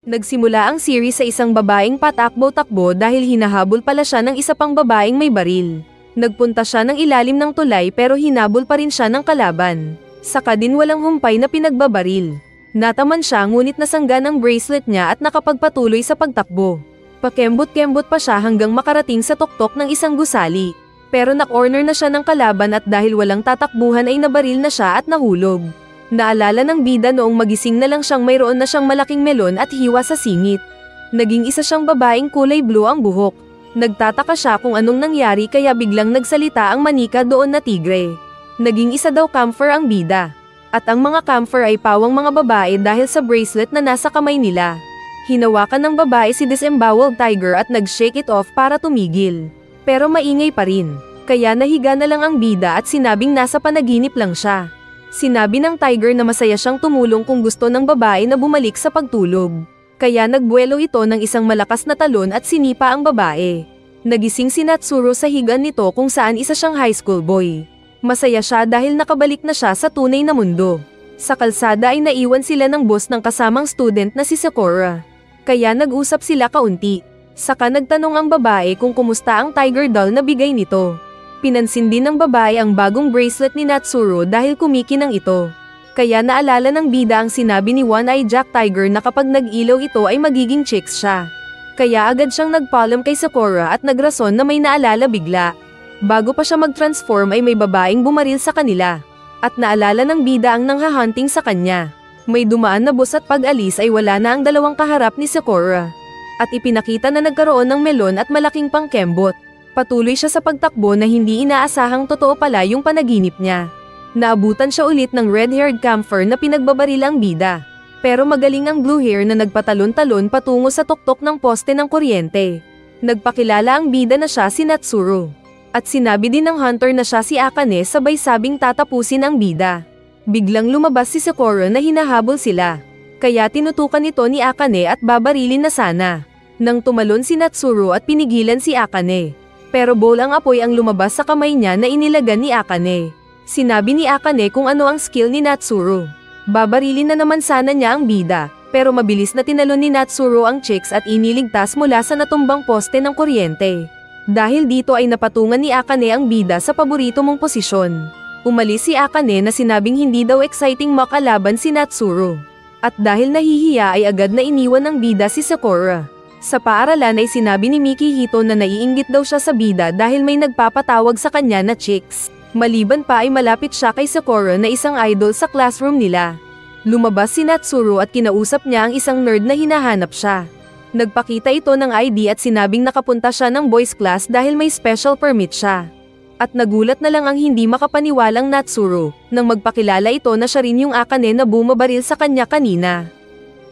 Nagsimula ang series sa isang babaeng patakbo-takbo dahil hinahabol pala siya ng isa pang babaeng may baril. Nagpunta siya ng ilalim ng tulay pero hinabol pa rin siya ng kalaban. Saka din walang humpay na pinagbabaril. Nataman siya ngunit nasangga ng bracelet niya at nakapagpatuloy sa pagtakbo. Pakembot-kembot pa siya hanggang makarating sa tuktok ng isang gusali. Pero na-corner na siya ng kalaban at dahil walang tatakbuhan ay nabaril na siya at nahulog. Naalala ng bida noong magising na lang siyang mayroon na siyang malaking melon at hiwa sa singit. Naging isa siyang babaeng kulay blue ang buhok. Nagtataka siya kung anong nangyari kaya biglang nagsalita ang manika doon na tigre. Naging isa daw camphor ang bida. At ang mga camphor ay pawang mga babae dahil sa bracelet na nasa kamay nila. Hinawakan ng babae si disemboweled tiger at nag-shake it off para tumigil. Pero maingay pa rin. Kaya nahiga na lang ang bida at sinabing nasa panaginip lang siya. Sinabi ng tiger na masaya siyang tumulong kung gusto ng babae na bumalik sa pagtulog. Kaya nagbuwelo ito ng isang malakas na talon at sinipa ang babae. Nagising si Natsuro sa higaan nito kung saan isa siyang high school boy. Masaya siya dahil nakabalik na siya sa tunay na mundo. Sa kalsada ay naiwan sila ng boss ng kasamang student na si Sakura. Kaya nag-usap sila kaunti. Saka nagtanong ang babae kung kumusta ang tiger doll na bigay nito. Pinansin din ng babae ang bagong bracelet ni Natsuro dahil kumikinang ito. Kaya naalala ng bida ang sinabi ni One-Eye Jack Tiger na kapag nag-ilaw ito ay magiging chicks siya. Kaya agad siyang nagpaalam kay Sakura at nagrason na may naalala bigla. Bago pa siya mag-transform ay may babaeng bumaril sa kanila. At naalala ng bida ang nanghahunting sa kanya. May dumaan na bus at pag-alis ay wala na ang dalawang kaharap ni Sakura. At ipinakita na nagkaroon ng melon at malaking pangkembot. Patuloy siya sa pagtakbo na hindi inaasahang totoo pala yung panaginip niya. Naabutan siya ulit ng red-haired camphor na pinagbabaril ang bida. Pero magaling ang blue hair na nagpatalon-talon patungo sa tuktok ng poste ng kuryente. Nagpakilala ang bida na siya si Natsuro. At sinabi din ng hunter na siya si Akane sabay sabing tatapusin ang bida. Biglang lumabas si Sakura na hinahabol sila. Kaya tinutukan ito ni Akane at babarilin na sana. Nang tumalon si Natsuro at pinigilan si Akane. Pero bol ang apoy ang lumabas sa kamay niya na inilagan ni Akane. Sinabi ni Akane kung ano ang skill ni Natsuro. Babarilin na naman sana niya ang bida, pero mabilis na tinalon ni Natsuro ang chicks at iniligtas mula sa natumbang poste ng kuryente. Dahil dito ay napatungan ni Akane ang bida sa paborito mong posisyon. Umalis si Akane na sinabing hindi daw exciting makalaban si Natsuro. At dahil nahihiya ay agad na iniwan ng bida si Sakura. Sa paaralan ay sinabi ni Mikihito na naiinggit daw siya sa bida dahil may nagpapatawag sa kanya na chicks. Maliban pa ay malapit siya kay Sakura na isang idol sa classroom nila. Lumabas si Natsuro at kinausap niya ang isang nerd na hinahanap siya. Nagpakita ito ng ID at sinabing nakapunta siya ng boys class dahil may special permit siya. At nagulat na lang ang hindi makapaniwalang Natsuro nang magpakilala ito na siya rin yung Akane na bumabaril sa kanya kanina.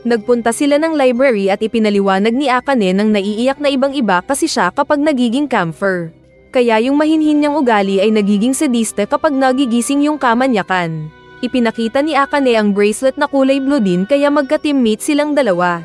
Nagpunta sila ng library at ipinaliwanag ni Akane nang naiiyak na ibang-iba kasi siya kapag nagiging camphor. Kaya yung mahinhin niyang ugali ay nagiging sadista kapag nagigising yung kamanyakan. Ipinakita ni Akane ang bracelet na kulay blue din kaya magka-teammate silang dalawa.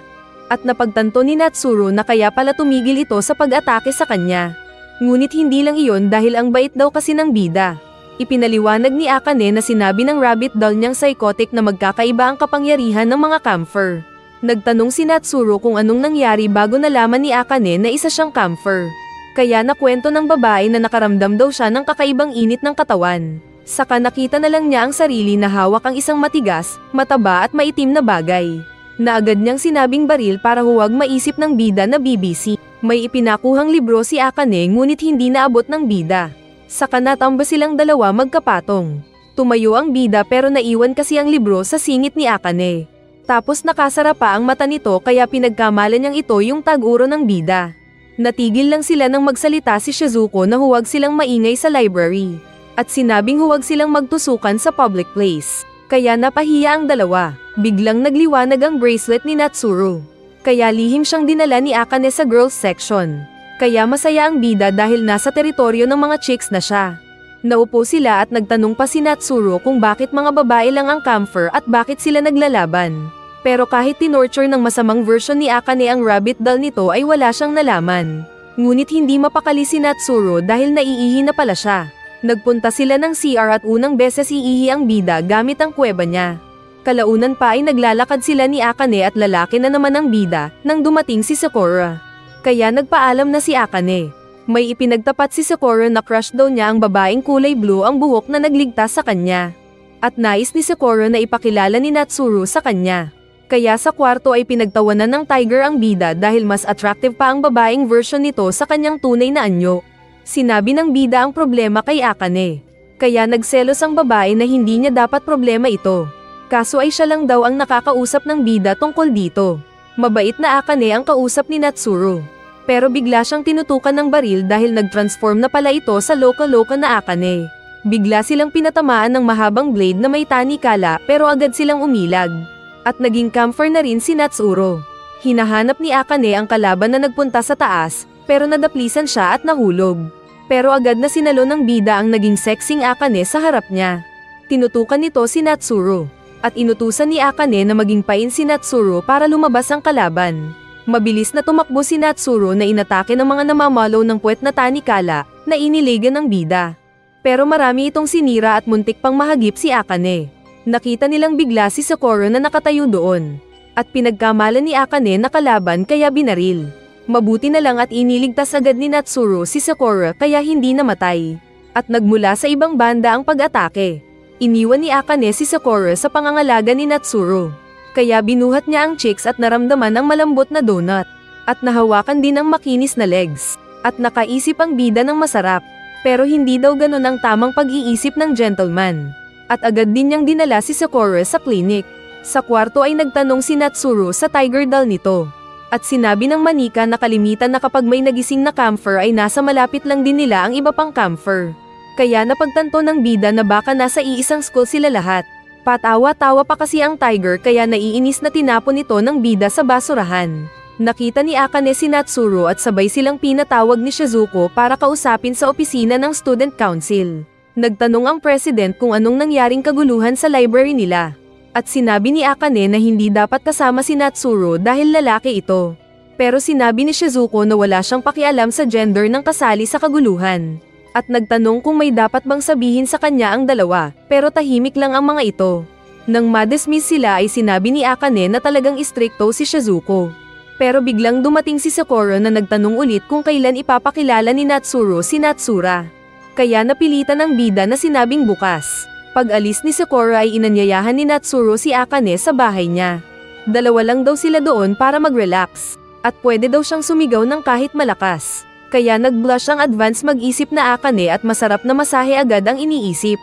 At napagtanto ni Natsuro na kaya pala tumigil ito sa pag-atake sa kanya. Ngunit hindi lang iyon dahil ang bait daw kasi ng bida. Ipinaliwanag ni Akane na sinabi ng rabbit doll niyang psychotic na magkakaiba ang kapangyarihan ng mga camphor. Nagtanong si Natsuro kung anong nangyari bago nalaman ni Akane na isa siyang camphor. Kaya nakwento ng babae na nakaramdam daw siya ng kakaibang init ng katawan. Saka nakita na lang niya ang sarili na hawak ang isang matigas, mataba at maitim na bagay. Na agad niyang sinabing baril para huwag maisip ng bida na BBC. May ipinakuhang libro si Akane ngunit hindi naabot ng bida. Saka natamba silang dalawa magkapatong. Tumayo ang bida pero naiwan kasi ang libro sa singit ni Akane. Tapos nakasara pa ang mata nito kaya pinagkamalan niyang ito yung tag-uro ng bida. Natigil lang sila nang magsalita si Shizuko na huwag silang maingay sa library. At sinabing huwag silang magtusukan sa public place. Kaya napahiya ang dalawa. Biglang nagliwanag ang bracelet ni Natsuro. Kaya lihim siyang dinala ni Akane sa girls section. Kaya masaya ang bida dahil nasa teritoryo ng mga chicks na siya. Naupo sila at nagtanong pa si Natsuro kung bakit mga babae lang ang camphor at bakit sila naglalaban. Pero kahit tinorture ng masamang version ni Akane ang rabbit doll nito ay wala siyang nalaman. Ngunit hindi mapakali si Natsuro dahil naiihi na pala siya. Nagpunta sila ng CR at unang beses iihi ang bida gamit ang kuweba niya. Kalaunan pa ay naglalakad sila ni Akane at lalaki na naman ang bida, nang dumating si Sakura. Kaya nagpaalam na si Akane. May ipinagtapat si Sakura na crush daw niya ang babaeng kulay blue ang buhok na nagligtas sa kanya. At nais ni Sakura na ipakilala ni Natsuru sa kanya. Kaya sa kwarto ay pinagtawanan ng Tiger ang bida dahil mas attractive pa ang babaeng version nito sa kanyang tunay na anyo. Sinabi ng bida ang problema kay Akane. Kaya nagselos ang babae na hindi niya dapat problema ito. Kaso ay siya lang daw ang nakakausap ng bida tungkol dito. Mabait na Akane ang kausap ni Natsuru. Pero bigla siyang tinutukan ng baril dahil nag-transform na pala ito sa loka-loka na Akane. Bigla silang pinatamaan ng mahabang blade na may tanikala pero agad silang umilag. At naging camphor na rin si Natsuru. Hinahanap ni Akane ang kalaban na nagpunta sa taas, pero nadaplisan siya at nahulog. Pero agad na sinalo ng bida ang naging sexing Akane sa harap niya. Tinutukan nito si Natsuru. At inutusan ni Akane na maging pain si Natsuru para lumabas ang kalaban. Mabilis na tumakbo si Natsuru na inatake ng mga namamalaw ng puwet na tanikala na iniligan ng bida. Pero marami itong sinira at muntik pang mahagip si Akane. Nakita nilang bigla si Sakura na nakatayo doon. At pinagkamalan ni Akane na kalaban kaya binaril. Mabuti na lang at iniligtas agad ni Natsuru si Sakura kaya hindi namatay. At nagmula sa ibang banda ang pag-atake. Iniwan ni Akane si Sakura sa pangangalaga ni Natsuru. Kaya binuhat niya ang cheeks at naramdaman ang malambot na donut. At nahawakan din ang makinis na legs. At nakaisip ang bida ng masarap. Pero hindi daw ganun ang tamang pag-iisip ng gentleman. At agad din niyang dinala si Sakura sa clinic. Sa kwarto ay nagtanong si Natsuru sa tiger doll nito. At sinabi ng manika na kalimitan na kapag may nagising na camphor ay nasa malapit lang din nila ang iba pang camphor. Kaya napagtanto ng bida na baka nasa iisang school sila lahat. Patawa-tawa pa kasi ang tiger kaya naiinis na tinapon ito ng bida sa basurahan. Nakita ni Akane si Natsuru at sabay silang pinatawag ni Shizuko para kausapin sa opisina ng student council. Nagtanong ang president kung anong nangyaring kaguluhan sa library nila. At sinabi ni Akane na hindi dapat kasama si Natsuru dahil lalaki ito. Pero sinabi ni Shizuko na wala siyang pakialam sa gender ng kasali sa kaguluhan. At nagtanong kung may dapat bang sabihin sa kanya ang dalawa, pero tahimik lang ang mga ito. Nang madismiss sila ay sinabi ni Akane na talagang istrikto si Shizuko. Pero biglang dumating si Sakura na nagtanong ulit kung kailan ipapakilala ni Natsuru si Natsura. Kaya napilitan ng bida na sinabing bukas. Pag-alis ni Sakura ay inanyayahan ni Natsuru si Akane sa bahay niya. Dalawa lang daw sila doon para mag-relax. At pwede daw siyang sumigaw ng kahit malakas. Kaya nag-blush ang advance mag-isip na Akane at masarap na masahe agad ang iniisip.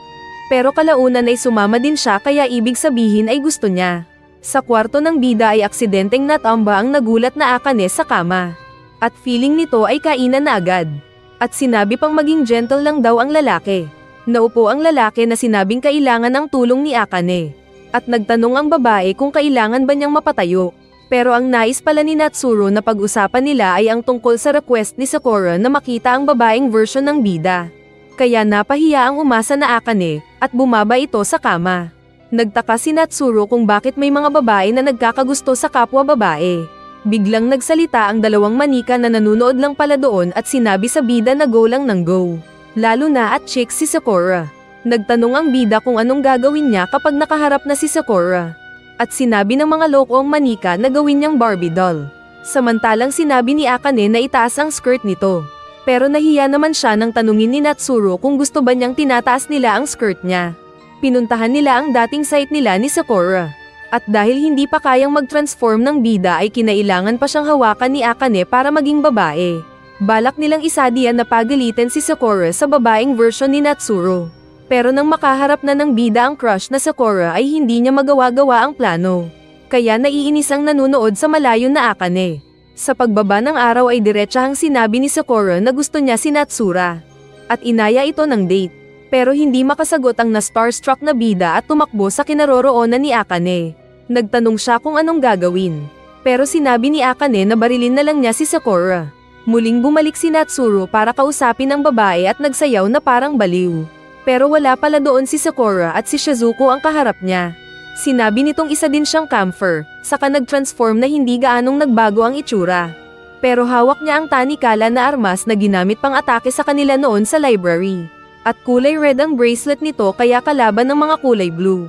Pero kalaunan ay sumama din siya kaya ibig sabihin ay gusto niya. Sa kwarto ng bida ay aksidenteng natamba ang nagulat na Akane sa kama. At feeling nito ay kainan na agad. At sinabi pang maging gentle lang daw ang lalaki. Naupo ang lalaki na sinabing kailangan ang tulong ni Akane. At nagtanong ang babae kung kailangan ba niyang mapatayo. Pero ang nais pala ni Natsuru na pag-usapan nila ay ang tungkol sa request ni Sakura na makita ang babaeng version ng bida. Kaya napahiya ang umasa na Akane, at bumaba ito sa kama. Nagtaka si Natsuru kung bakit may mga babae na nagkakagusto sa kapwa babae. Biglang nagsalita ang dalawang manika na nanunood lang pala doon at sinabi sa bida na go lang ng go. Lalo na at chick si Sakura. Nagtanong ang bida kung anong gagawin niya kapag nakaharap na si Sakura. At sinabi ng mga lokoong manika na gawin niyang Barbie doll. Samantalang sinabi ni Akane na itaas ang skirt nito. Pero nahiya naman siya nang tanungin ni Natsuru kung gusto ba niyang tinataas nila ang skirt niya. Pinuntahan nila ang dating site nila ni Sakura. At dahil hindi pa kayang mag-transform ng bida ay kinailangan pa siyang hawakan ni Akane para maging babae. Balak nilang isadiyan na pagalitin si Sakura sa babaeng version ni Natsuru. Pero nang makaharap na ng bida ang crush na Sakura ay hindi niya magawa-gawa ang plano. Kaya naiinis ang nanunood sa malayo na Akane. Sa pagbaba ng araw ay diretsahang sinabi ni Sakura na gusto niya si Natsura. At inaya ito ng date. Pero hindi makasagot ang na-starstruck na bida at tumakbo sa kinaroroonan ni Akane. Nagtanong siya kung anong gagawin. Pero sinabi ni Akane na barilin na lang niya si Sakura. Muling bumalik si Natsuru para kausapin ang babae at nagsayaw na parang baliw. Pero wala pala doon si Sakura at si Shizuko ang kaharap niya. Sinabi nitong isa din siyang camphor, saka nag-transform na hindi gaanong nagbago ang itsura. Pero hawak niya ang tanikala na armas na ginamit pang atake sa kanila noon sa library. At kulay red ang bracelet nito kaya kalaban ng mga kulay blue.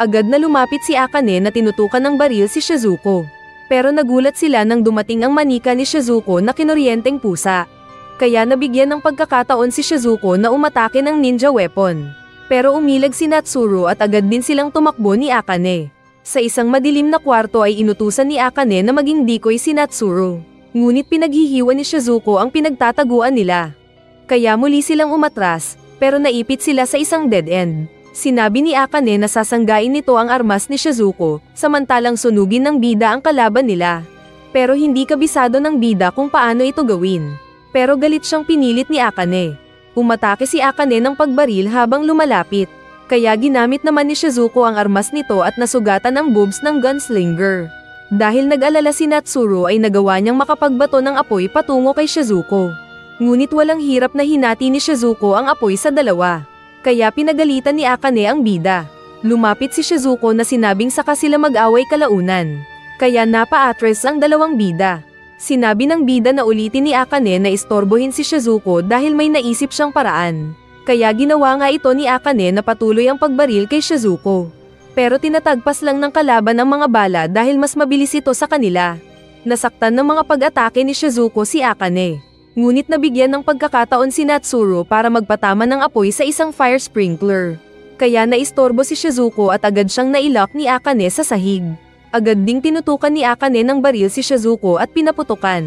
Agad na lumapit si Akane na tinutukan ng baril si Shizuko. Pero nagulat sila nang dumating ang manika ni Shizuko na kinoryenteng pusa. Kaya nabigyan ng pagkakataon si Shizuko na umatake ng ninja weapon. Pero umilag si Natsuru at agad din silang tumakbo ni Akane. Sa isang madilim na kwarto ay inutusan ni Akane na maging decoy si Natsuru. Ngunit pinaghihiwa ni Shizuko ang pinagtataguan nila. Kaya muli silang umatras, pero naipit sila sa isang dead end. Sinabi ni Akane na sasanggain nito ang armas ni Shizuko, samantalang sunugin ng bida ang kalaban nila. Pero hindi kabisado ng bida kung paano ito gawin. Pero galit siyang pinilit ni Akane. Umatake si Akane ng pagbaril habang lumalapit. Kaya ginamit naman ni Shizuko ang armas nito at nasugatan ang boobs ng gunslinger. Dahil nag-alala si Natsuru ay nagawa niyang makapagbato ng apoy patungo kay Shizuko. Ngunit walang hirap na hinati ni Shizuko ang apoy sa dalawa. Kaya pinagalitan ni Akane ang bida. Lumapit si Shizuko na sinabing saka sila mag-away kalaunan. Kaya napa-atras ang dalawang bida. Sinabi ng bida na ulitin ni Akane na istorbohin si Shizuko dahil may naisip siyang paraan. Kaya ginawa nga ito ni Akane na patuloy ang pagbaril kay Shizuko. Pero tinatagpas lang ng kalaban ang mga bala dahil mas mabilis ito sa kanila. Nasaktan ng mga pag-atake ni Shizuko si Akane. Ngunit nabigyan ng pagkakataon si Natsuru para magpatama ng apoy sa isang fire sprinkler. Kaya naistorbo si Shizuko at agad siyang nailak ni Akane sa sahig. Agad ding tinutukan ni Akane ng baril si Shizuko at pinaputukan.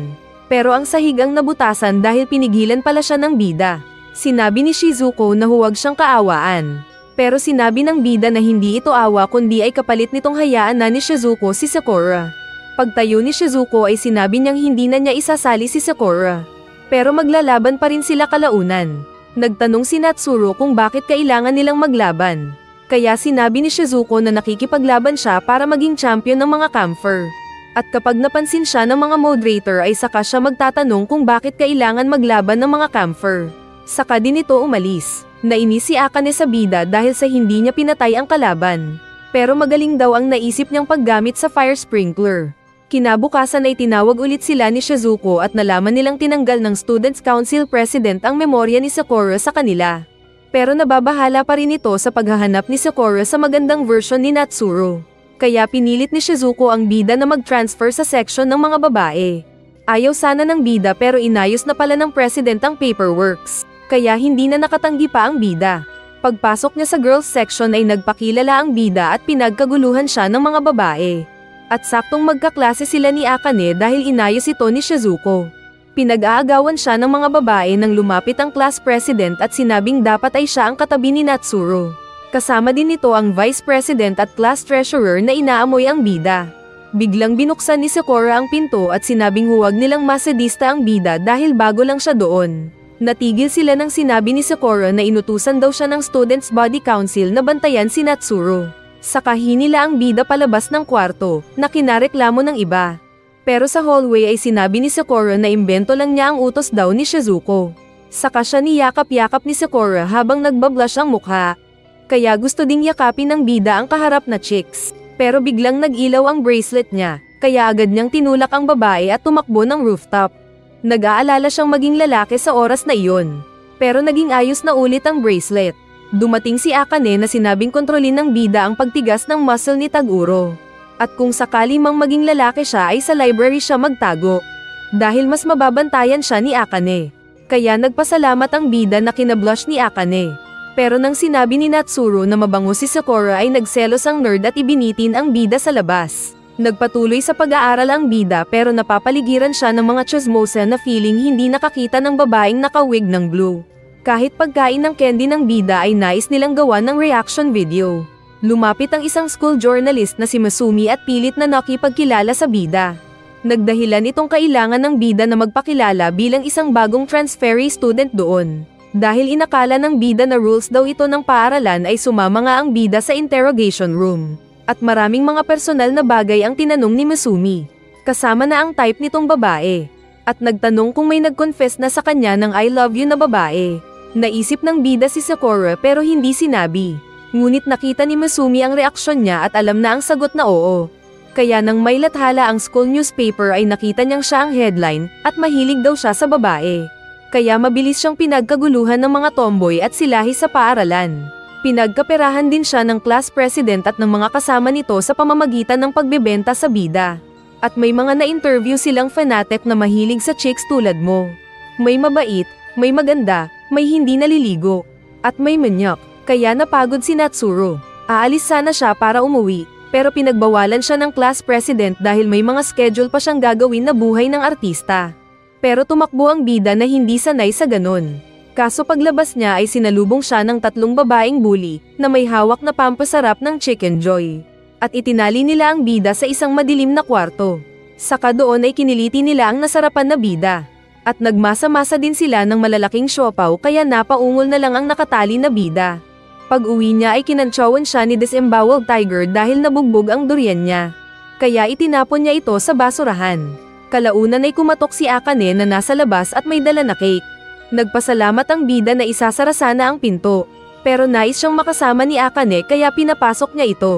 Pero ang sahig ang nabutasan dahil pinigilan pala siya ng bida. Sinabi ni Shizuko na huwag siyang kaawaan. Pero sinabi ng bida na hindi ito awa kundi ay kapalit nitong hayaan na ni Shizuko si Sakura. Pagtayo ni Shizuko ay sinabi niyang hindi na niya isasali si Sakura. Pero maglalaban pa rin sila kalaunan. Nagtanong si Natsuru kung bakit kailangan nilang maglaban. Kaya sinabi ni Shizuko na nakikipaglaban siya para maging champion ng mga camper. At kapag napansin siya ng mga moderator ay saka siya magtatanong kung bakit kailangan maglaban ng mga camper. Saka din ito umalis. Nainis si Akane sa bida dahil sa hindi niya pinatay ang kalaban. Pero magaling daw ang naisip niyang paggamit sa fire sprinkler. Kinabukasan ay tinawag ulit sila ni Shizuko at nalaman nilang tinanggal ng Students' Council President ang memorya ni Sakura sa kanila. Pero nababahala pa rin ito sa paghahanap ni Sakura sa magandang version ni Natsuru. Kaya pinilit ni Shizuko ang bida na mag-transfer sa section ng mga babae. Ayaw sana ng bida pero inayos na pala ng President ang paperworks. Kaya hindi na nakatanggi pa ang bida. Pagpasok niya sa girls section ay nagpakilala ang bida at pinagkaguluhan siya ng mga babae. At saktong magkaklase sila ni Akane dahil inayos ito ni Shizuko. Pinag-aagawan siya ng mga babae nang lumapit ang class president at sinabing dapat ay siya ang katabi ni Natsuru. Kasama din nito ang vice president at class treasurer na inaamoy ang bida. Biglang binuksan ni Sakura ang pinto at sinabing huwag nilang masadista ang bida dahil bago lang siya doon. Natigil sila nang sinabi ni Sakura na inutusan daw siya ng Students' Body Council na bantayan si Natsuru. Saka hinila ang bida palabas ng kwarto, na kinareklamo ng iba. Pero sa hallway ay sinabi ni Sakura na imbento lang niya ang utos daw ni Shizuko. Saka siya niyakap-yakap ni Sakura habang nagbablush ang mukha. Kaya gusto ding yakapin ng bida ang kaharap na chicks. Pero biglang nag-ilaw ang bracelet niya, kaya agad niyang tinulak ang babae at tumakbo ng rooftop. Nag-aalala siyang maging lalaki sa oras na iyon. Pero naging ayos na ulit ang bracelet. Dumating si Akane na sinabing kontrolin ng bida ang pagtigas ng muscle ni Taguro. At kung sakali mang maging lalaki siya ay sa library siya magtago. Dahil mas mababantayan siya ni Akane. Kaya nagpasalamat ang bida na kinablush ni Akane. Pero nang sinabi ni Natsuru na mabango si Sakura ay nagselos ang nerd at ibinitin ang bida sa labas. Nagpatuloy sa pag-aaral ang bida pero napapaligiran siya ng mga chismosa na feeling hindi nakakita ng babaeng nakawig ng blue. Kahit pagkain ng candy ng bida ay nais nilang gawan ng reaction video. Lumapit ang isang school journalist na si Masumi at pilit na nakipagkilala sa bida. Nagdahilan itong kailangan ng bida na magpakilala bilang isang bagong transferee student doon. Dahil inakala ng bida na rules daw ito ng paaralan ay sumama nga ang bida sa interrogation room. At maraming mga personal na bagay ang tinanong ni Masumi. Kasama na ang type nitong babae. At nagtanong kung may nag-confess na sa kanya ng I love you na babae. Naisip ng bida si Sakura pero hindi sinabi. Ngunit nakita ni Masumi ang reaksyon niya at alam na ang sagot na oo. Kaya nang may lathala ang school newspaper ay nakita niyang siya ang headline at mahilig daw siya sa babae. Kaya mabilis siyang pinagkaguluhan ng mga tomboy at silahi sa paaralan. Pinagkaperahan din siya ng class president at ng mga kasama nito sa pamamagitan ng pagbebenta sa bida. At may mga na-interview silang fanatic na mahilig sa chicks tulad mo. May mabait, may maganda, may hindi naliligo, at may manyak. Kaya napagod si Natsuro. Aalis sana siya para umuwi, pero pinagbawalan siya ng class president dahil may mga schedule pa siyang gagawin na buhay ng artista. Pero tumakbo ang bida na hindi sanay sa ganon. Kaso paglabas niya ay sinalubong siya ng 3 babaeng bully na may hawak na pampasarap ng Chicken Joy. At itinali nila ang bida sa isang madilim na kwarto. Saka doon ay kiniliti nila ang nasarapan na bida. At nagmasa-masa din sila ng malalaking siopaw kaya napaungol na lang ang nakatali na bida. Pag-uwi niya ay kinantsawan siya ni Disemboweled Tiger dahil nabugbog ang durian niya. Kaya itinapon niya ito sa basurahan. Kalaunan ay kumatok si Akane na nasa labas at may dala na cake. Nagpasalamat ang bida na isasara sana ang pinto. Pero nais siyang makasama ni Akane kaya pinapasok niya ito.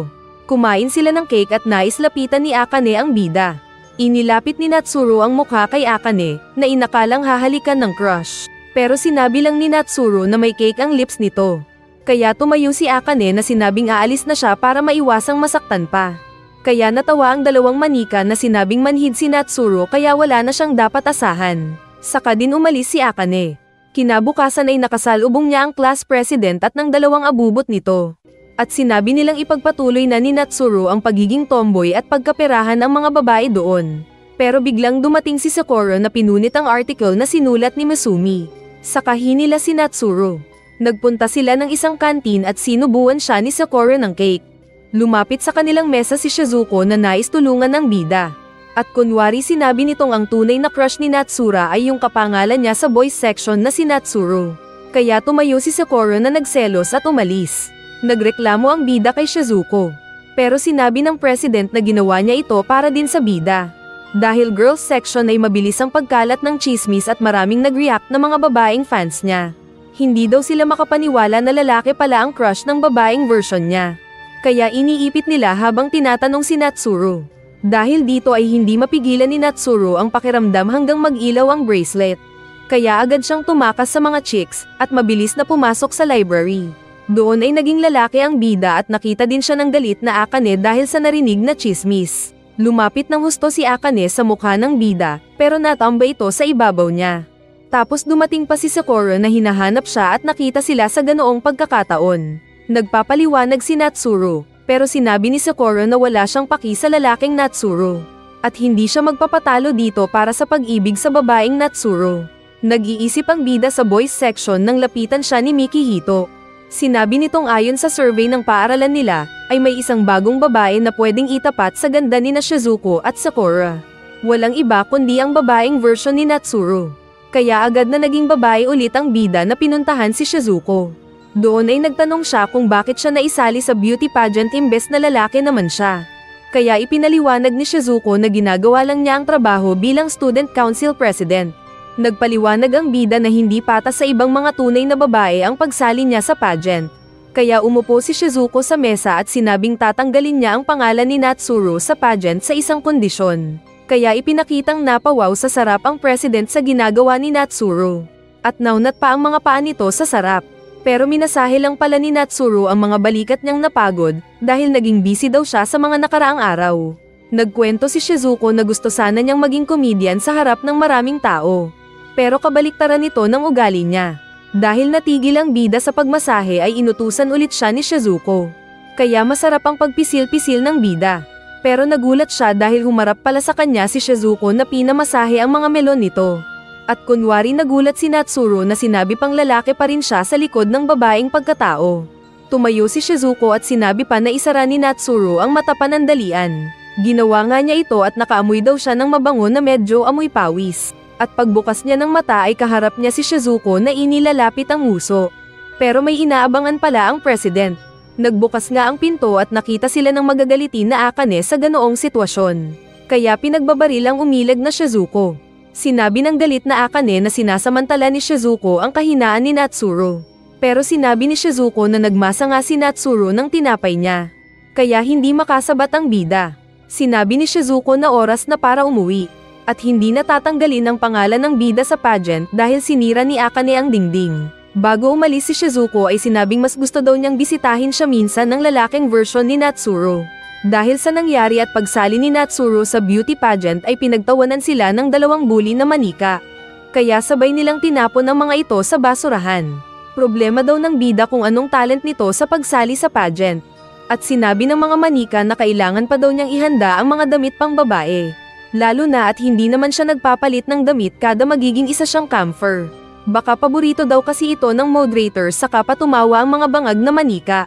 Kumain sila ng cake at nais lapitan ni Akane ang bida. Inilapit ni Natsuro ang mukha kay Akane na inakalang hahalikan ng crush. Pero sinabi lang ni Natsuro na may cake ang lips nito. Kaya tumayo si Akane na sinabing aalis na siya para maiwasang masaktan pa. Kaya natawa ang 2 manika na sinabing manhid si Natsuro kaya wala na siyang dapat asahan. Saka din umalis si Akane. Kinabukasan ay nakasalubong niya ang class president at ng 2 abubot nito. At sinabi nilang ipagpatuloy na ni Natsuro ang pagiging tomboy at pagkaperahan ang mga babae doon. Pero biglang dumating si Sakura na pinunit ang article na sinulat ni Masumi. Saka hinila si Natsuro. Nagpunta sila ng isang kantin at sinubuan siya ni Sakura ng cake. Lumapit sa kanilang mesa si Shizuko na nais tulungan ng bida. At kunwari sinabi nitong ang tunay na crush ni Natsura ay yung kapangalan niya sa boys section na si Natsuro. Kaya tumayo si Sakura na nagselos at umalis. Nagreklamo ang bida kay Shizuko. Pero sinabi ng president na ginawa niya ito para din sa bida. Dahil girls section ay mabilis ang pagkalat ng chismis at maraming nag-react na mga babaeng fans niya. Hindi daw sila makapaniwala na lalaki pala ang crush ng babaeng version niya. Kaya iniipit nila habang tinatanong si Natsuro. Dahil dito ay hindi mapigilan ni Natsuro ang pakiramdam hanggang mag-ilaw ang bracelet. Kaya agad siyang tumakas sa mga chicks at mabilis na pumasok sa library. Doon ay naging lalaki ang bida at nakita din siya ng galit na Akane dahil sa narinig na chismis. Lumapit ng husto si Akane sa mukha ng bida pero natambay ito sa ibabaw niya. Tapos dumating pa si Sakura na hinahanap siya at nakita sila sa ganoong pagkakataon. Nagpapaliwanag si Natsuro, pero sinabi ni Sakura na wala siyang paki sa lalaking Natsuro. At hindi siya magpapatalo dito para sa pag-ibig sa babaeng Natsuro. Nag-iisip ang bida sa boys section nang lapitan siya ni Mikihito. Sinabi nitong ayon sa survey ng paaralan nila, ay may isang bagong babae na pwedeng itapat sa ganda ni Shizuko at Sakura. Walang iba kundi ang babaeng version ni Natsuro. Kaya agad na naging babae ulit ang bida na pinuntahan si Shizuko. Doon ay nagtanong siya kung bakit siya naisali sa beauty pageant imbes na lalaki naman siya. Kaya ipinaliwanag ni Shizuko na ginagawa lang niya ang trabaho bilang student council president. Nagpaliwanag ang bida na hindi patas sa ibang mga tunay na babae ang pagsali niya sa pageant. Kaya umupo si Shizuko sa mesa at sinabing tatanggalin niya ang pangalan ni Natsuro sa pageant sa isang kondisyon. Kaya ipinakitang napawaw sa sarap ang president sa ginagawa ni Natsuro. At naunat pa ang mga paa nito sa sarap. Pero minasahe lang pala ni Natsuro ang mga balikat niyang napagod dahil naging busy daw siya sa mga nakaraang araw. Nagkwento si Shizuko na gusto sana niyang maging comedian sa harap ng maraming tao. Pero kabaliktaran nito ng ugali niya. Dahil natigil ang bida sa pagmasahe ay inutusan ulit siya ni Shizuko. Kaya masarap ang pagpisil-pisil ng bida. Pero nagulat siya dahil humarap pala sa kanya si Shizuko na pinamasahe ang mga melon nito. At kunwari nagulat si Natsuro na sinabi pang lalaki pa rin siya sa likod ng babaeng pagkatao. Tumayo si Shizuko at sinabi pa na isara ni Natsuro ang mata panandalian. Ginawa nga niya ito at nakaamoy daw siya ng mabango na medyo amoy pawis. At pagbukas niya ng mata ay kaharap niya si Shizuko na inilalapit ang nguso. Pero may inaabangan pala ang president. Nagbukas nga ang pinto at nakita sila ng magagalitin na Akane sa ganoong sitwasyon. Kaya pinagbabaril ang umilag na Shizuko. Sinabi ng galit na Akane na sinasamantala ni Shizuko ang kahinaan ni Natsuro. Pero sinabi ni Shizuko na nagmasa nga si Natsuro ng tinapay niya. Kaya hindi makasabat ang bida. Sinabi ni Shizuko na oras na para umuwi. At hindi natatanggalin ang pangalan ng bida sa pageant dahil sinira ni Akane ang dingding. Bago umalis si Shizuko ay sinabing mas gusto daw niyang bisitahin siya minsan ng lalaking version ni Natsuro. Dahil sa nangyari at pagsali ni Natsuro sa beauty pageant ay pinagtawanan sila ng dalawang bully na manika. Kaya sabay nilang tinapon ang mga ito sa basurahan. Problema daw ng bida kung anong talent nito sa pagsali sa pageant. At sinabi ng mga manika na kailangan pa daw niyang ihanda ang mga damit pang babae. Lalo na at hindi naman siya nagpapalit ng damit kada magiging isa siyang camper. Baka paborito daw kasi ito ng moderator saka pa tumawa ang mga bangag na manika.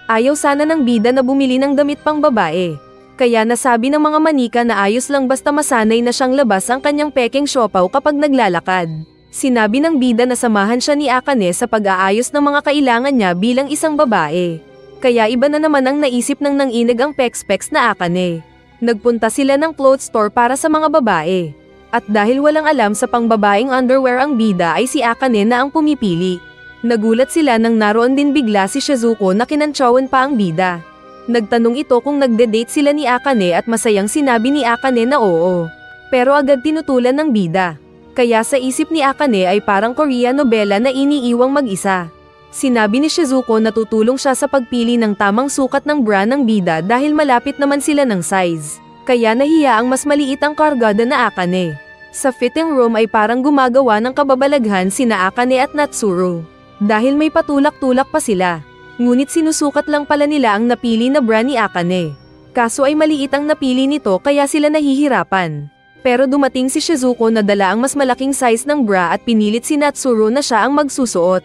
Ayaw sana ng bida na bumili ng damit pang babae. Kaya nasabi ng mga manika na ayos lang basta masanay na siyang labas ang kanyang pekeng siopaw kapag naglalakad. Sinabi ng bida na samahan siya ni Akane sa pag-aayos ng mga kailangan niya bilang isang babae. Kaya iba na naman ang naisip ng nanginig ang pex-pex na Akane. Nagpunta sila ng clothes store para sa mga babae. At dahil walang alam sa pangbabaeng underwear ang bida ay si Akane na ang pumipili. Nagulat sila nang naroon din bigla si Shizuko na kinantsawan pa ang bida. Nagtanong ito kung nagde-date sila ni Akane at masayang sinabi ni Akane na oo. Pero agad tinutulan ng bida. Kaya sa isip ni Akane ay parang Korean novela na iniiwang mag-isa. Sinabi ni Shizuko na tutulong siya sa pagpili ng tamang sukat ng bra ng bida dahil malapit naman sila ng size. Kaya nahiya ang mas maliit ang kargada na Akane. Sa fitting room ay parang gumagawa ng kababalaghan sina Akane at Natsuro. Dahil may patulak-tulak pa sila. Ngunit sinusukat lang pala nila ang napili na bra ni Akane. Kaso ay maliit ang napili nito kaya sila nahihirapan. Pero dumating si Shizuko na dala ang mas malaking size ng bra at pinilit si Natsuro na siya ang magsusuot.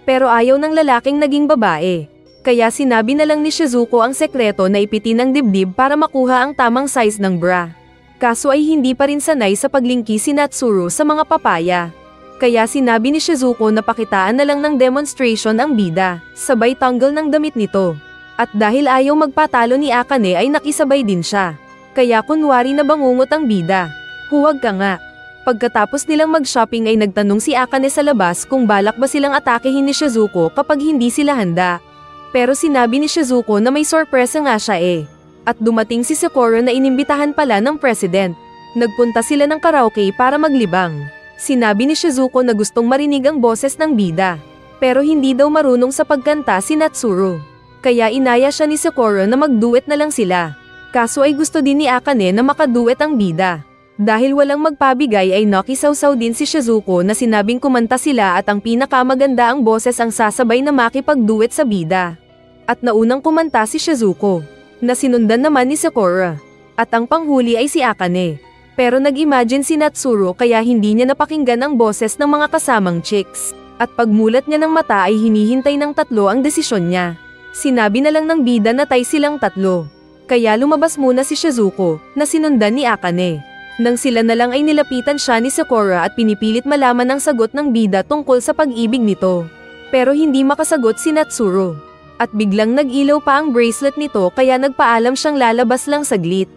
Pero ayaw ng lalaking naging babae. Kaya sinabi na lang ni Shizuko ang sekreto na ipitin ang dibdib para makuha ang tamang size ng bra. Kaso ay hindi pa rin sanay sa paglingki si Natsuro sa mga papaya. Kaya sinabi ni Shizuko na pakitaan na lang ng demonstration ang bida, sabay tanggal ng damit nito. At dahil ayaw magpatalo ni Akane ay nakisabay din siya. Kaya kunwari na bangungot ang bida. Huwag ka nga. Pagkatapos nilang mag-shopping ay nagtanong si Akane sa labas kung balak ba silang atakehin ni Shizuko kapag hindi sila handa. Pero sinabi ni Shizuko na may sorpresa nga siya At dumating si Sakura na inimbitahan pala ng president. Nagpunta sila ng karaoke para maglibang. Sinabi ni Shizuko na gustong marinig ang boses ng bida. Pero hindi daw marunong sa pagkanta si Natsuro. Kaya inaya siya ni Sakura na mag-duet na lang sila. Kaso ay gusto din ni Akane na makaduet ang bida. Dahil walang magpabigay ay nakisawsaw din si Shizuko na sinabing kumanta sila at ang pinakamaganda ang boses ang sasabay na makipag-duet sa bida. At naunang kumanta si Shizuko, na sinundan naman ni Sakura. At ang panghuli ay si Akane. Pero nag-imagine si Natsuro kaya hindi niya napakinggan ang boses ng mga kasamang chicks. At pagmulat niya ng mata ay hinihintay ng tatlo ang desisyon niya. Sinabi na lang ng bida na tay silang tatlo. Kaya lumabas muna si Shizuko, na sinundan ni Akane. Nang sila na lang ay nilapitan siya ni Sakura at pinipilit malaman ang sagot ng bida tungkol sa pag-ibig nito. Pero hindi makasagot si Natsuro. At biglang nag-ilaw pa ang bracelet nito kaya nagpaalam siyang lalabas lang saglit.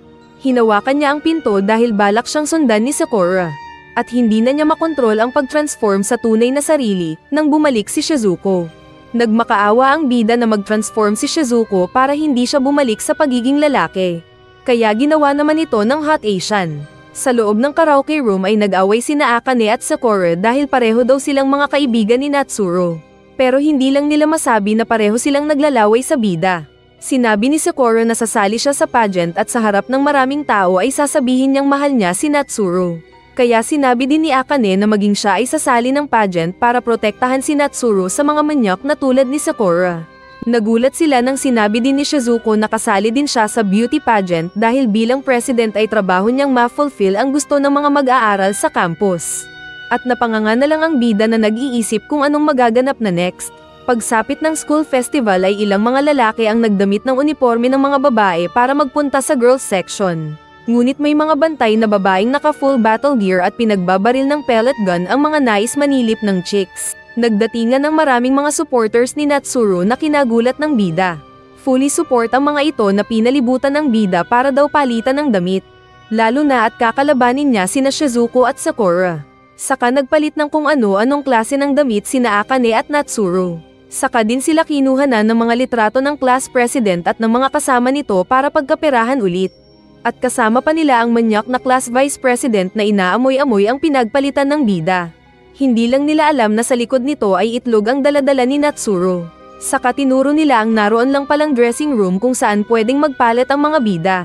Hinawakan niya ang pinto dahil balak siyang sundan ni Sakura. At hindi na niya makontrol ang pag-transform sa tunay na sarili nang bumalik si Shizuko. Nagmakaawa ang bida na mag-transform si Shizuko para hindi siya bumalik sa pagiging lalaki. Kaya ginawa naman ito ng Hot Asian. Sa loob ng karaoke room ay nag-away sina Akane at Sakura dahil pareho daw silang mga kaibigan ni Natsuro. Pero hindi lang nila masabi na pareho silang naglalaway sa bida. Sinabi ni Sakura na sasali siya sa pageant at sa harap ng maraming tao ay sasabihin niyang mahal niya si Natsuro. Kaya sinabi din ni Akane na maging siya ay sasali ng pageant para protektahan si Natsuro sa mga manyak na tulad ni Sakura. Nagulat sila nang sinabi din ni Shizuko na kasali din siya sa beauty pageant dahil bilang president ay trabaho niyang ma-fulfill ang gusto ng mga mag-aaral sa campus. At napanganga na lang ang bida na nag-iisip kung anong magaganap na next. Pagsapit ng school festival ay ilang mga lalaki ang nagdamit ng uniforme ng mga babae para magpunta sa girls section. Ngunit may mga bantay na babaeng naka-full battle gear at pinagbabaril ng pellet gun ang mga nais manilip ng chicks. Nagdatingan ng maraming mga supporters ni Natsuro na kinagulat ng bida. Fully support ang mga ito na pinalibutan ng bida para daw palitan ng damit. Lalo na at kakalabanin niya sina Shizuko at Sakura. Saka nagpalit ng kung ano-anong klase ng damit sina Akane at Natsuro. Saka din sila kinuhanan ng mga litrato ng class president at ng mga kasama nito para pagkaperahan ulit. At kasama pa nila ang manyak na class vice president na inaamoy-amoy ang pinagpalitan ng bida. Hindi lang nila alam na sa likod nito ay itlog ang daladala ni Natsuro. Saka tinuro nila ang naroon lang palang dressing room kung saan pwedeng magpalit ang mga bida.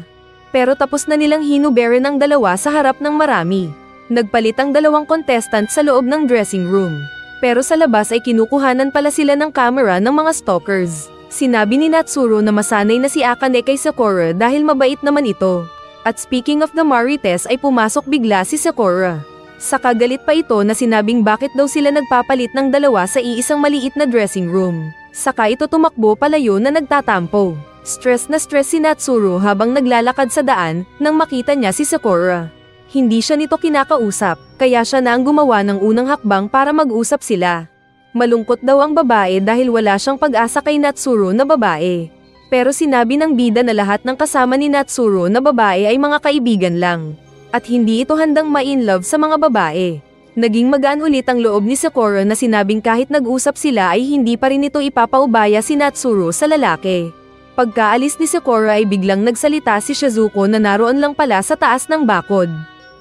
Pero tapos na nilang hinuberin ang dalawa sa harap ng marami. Nagpalit ang dalawang contestant sa loob ng dressing room. Pero sa labas ay kinukuhanan pala sila ng camera ng mga stalkers. Sinabi ni Natsuro na masanay na si Akane kay Sakura dahil mabait naman ito. At speaking of the Marites ay pumasok bigla si Sakura. Saka galit pa ito na sinabing bakit daw sila nagpapalit ng dalawa sa iisang maliit na dressing room. Saka ito tumakbo palayo na nagtatampo. Stress na stress si Natsuro habang naglalakad sa daan nang makita niya si Sakura. Hindi siya nito kinakausap, kaya siya na ang gumawa ng unang hakbang para mag-usap sila. Malungkot daw ang babae dahil wala siyang pag-asa kay Natsuro na babae. Pero sinabi ng bida na lahat ng kasama ni Natsuro na babae ay mga kaibigan lang. At hindi ito handang ma-in-love sa mga babae. Naging magaan ulit ang loob ni Sakura na sinabing kahit nag-usap sila ay hindi pa rin ito ipapaubaya si Natsuro sa lalaki. Pagkaalis ni Sakura ay biglang nagsalita si Shizuko na naroon lang pala sa taas ng bakod.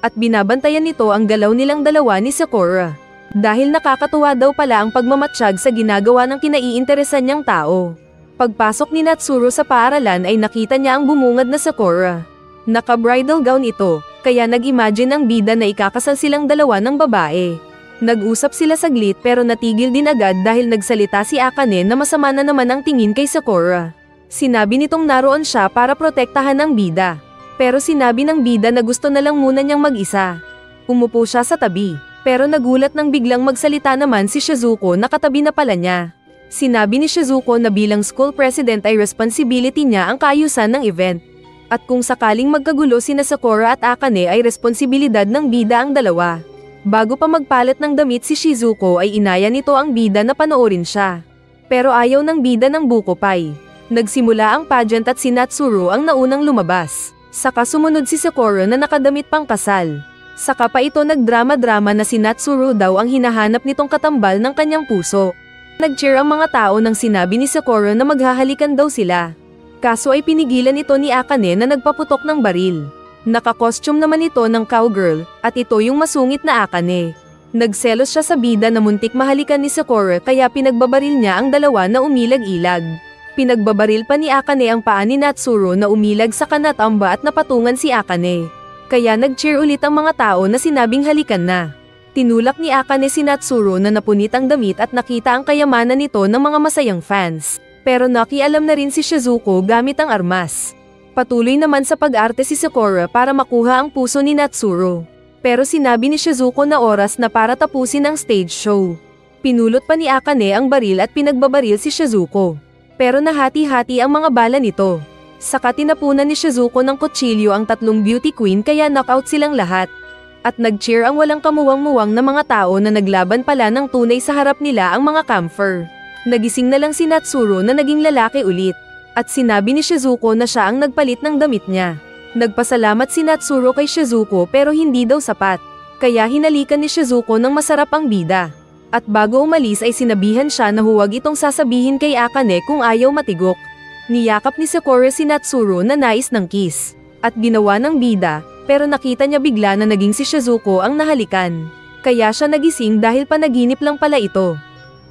At binabantayan nito ang galaw nilang dalawa ni Sakura. Dahil nakakatuwa daw pala ang pagmamatsyag sa ginagawa ng kinaiinteresan niyang tao. Pagpasok ni Natsuro sa paaralan ay nakita niya ang bumungad na Sakura. Naka-bridal gown ito, kaya nag-imagine ang bida na ikakasal silang dalawa ng babae. Nag-usap sila saglit pero natigil din agad dahil nagsalita si Akane na masama na naman ang tingin kay Sakura. Sinabi nitong naroon siya para protektahan ang bida. Pero sinabi ng bida na gusto na lang muna niyang mag-isa. Umupo siya sa tabi, pero nagulat nang biglang magsalita naman si Shizuko na katabi na pala niya. Sinabi ni Shizuko na bilang school president ay responsibility niya ang kaayusan ng event. At kung sakaling magkagulo sina Sakura at Akane ay responsibilidad ng bida ang dalawa. Bago pa magpalit ng damit si Shizuko ay inaya nito ang bida na panoorin siya. Pero ayaw ng bida ng buko pie. Nagsimula ang pageant at si Natsuro ang naunang lumabas. Saka sumunod si Sakura na nakadamit pang kasal. Saka pa ito nagdrama-drama na si Natsuro daw ang hinahanap nitong katambal ng kanyang puso. Nag-cheer ang mga tao nang sinabi ni Sakura na maghahalikan daw sila. Kaso ay pinigilan ito ni Akane na nagpaputok ng baril. Naka-costume naman ito ng cowgirl, at ito yung masungit na Akane. Nagselos siya sa bida na muntik mahalikan ni Sakura kaya pinagbabaril niya ang dalawa na umilag-ilag. Pinagbabaril pa ni Akane ang paa ni Natsuro na umilag sa kanatamba at napatungan si Akane. Kaya nag-cheer ulit ang mga tao na sinabing halikan na. Tinulak ni Akane si Natsuro na napunit ang damit at nakita ang kayamanan nito ng mga masayang fans. Pero nakialam na rin si Shizuko gamit ang armas. Patuloy naman sa pag-arte si Sakura para makuha ang puso ni Natsuro. Pero sinabi ni Shizuko na oras na para tapusin ang stage show. Pinulot pa ni Akane ang baril at pinagbabaril si Shizuko. Pero nahati-hati ang mga bala nito. Saka tinapunan ni Shizuko ng kutsilyo ang tatlong beauty queen kaya knockout silang lahat. At nag-cheer ang walang kamuwang-muwang na mga tao na naglaban pala ng tunay sa harap nila ang mga camphor. Nagising na lang si Natsuro na naging lalaki ulit. At sinabi ni Shizuko na siya ang nagpalit ng damit niya. Nagpasalamat si Natsuro kay Shizuko pero hindi daw sapat. Kaya hinalikan ni Shizuko ng masarap ang bida. At bago umalis ay sinabihan siya na huwag itong sasabihin kay Akane kung ayaw matigok. Niyakap ni Sakura si Natsuro na nais ng kiss. At ginawa ng bida, pero nakita niya bigla na naging si Shizuko ang nahalikan. Kaya siya nagising dahil panaginip lang pala ito.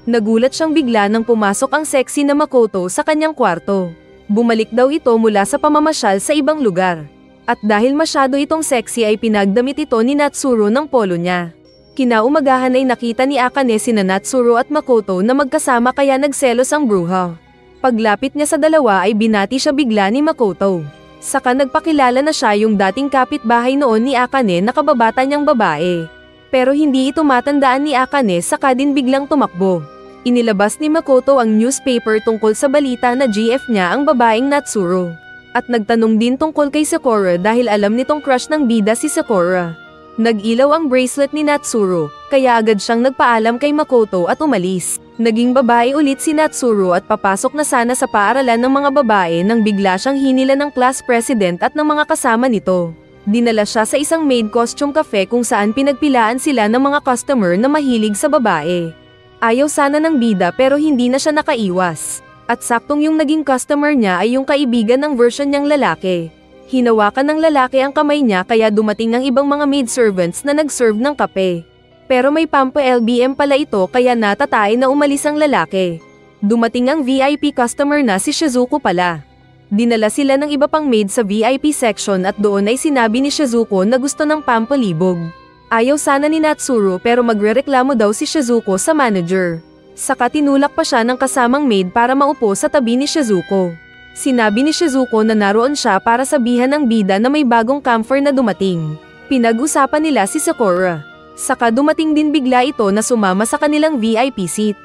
Nagulat siyang bigla nang pumasok ang sexy na Makoto sa kanyang kwarto. Bumalik daw ito mula sa pamamasyal sa ibang lugar. At dahil masyado itong sexy ay pinagdamit ito ni Natsuro ng polo niya. Kinaumagahan ay nakita ni Akane sina Natsuro at Makoto na magkasama kaya nagselos ang bruha. Paglapit niya sa dalawa ay binati siya bigla ni Makoto. Saka nagpakilala na siya yung dating kapitbahay noon ni Akane na kababata niyang babae. Pero hindi ito matandaan ni Akane saka din biglang tumakbo. Inilabas ni Makoto ang newspaper tungkol sa balita na GF niya ang babaeng Natsuro. At nagtanong din tungkol kay Sakura dahil alam nitong crush ng bida si Sakura. Nag-ilaw ang bracelet ni Natsuro, kaya agad siyang nagpaalam kay Makoto at umalis. Naging babae ulit si Natsuro at papasok na sana sa paaralan ng mga babae nang bigla siyang hinila ng class president at ng mga kasama nito. Dinala siya sa isang maid costume cafe kung saan pinagpilaan sila ng mga customer na mahilig sa babae. Ayaw sana ng bida pero hindi na siya nakaiwas. At saktong yung naging customer niya ay yung kaibigan ng version niyang lalaki. Hinawakan ng lalaki ang kamay niya kaya dumating ang ibang mga maidservants na nag-serve ng kape. Pero may pampa LBM pala ito kaya natatay na umalis ang lalaki. Dumating ang VIP customer na si Shizuko pala. Dinala sila ng iba pang maid sa VIP section at doon ay sinabi ni Shizuko na gusto ng pampalibog. Ayaw sana ni Natsuru pero magrereklamo daw si Shizuko sa manager. Saka tinulak pa siya ng kasamang maid para maupo sa tabi ni Shizuko. Sinabi ni Shizuko na naroon siya para sabihan ng bida na may bagong camphor na dumating. Pinag-usapan nila si Sakura. Saka dumating din bigla ito na sumama sa kanilang VIP seat.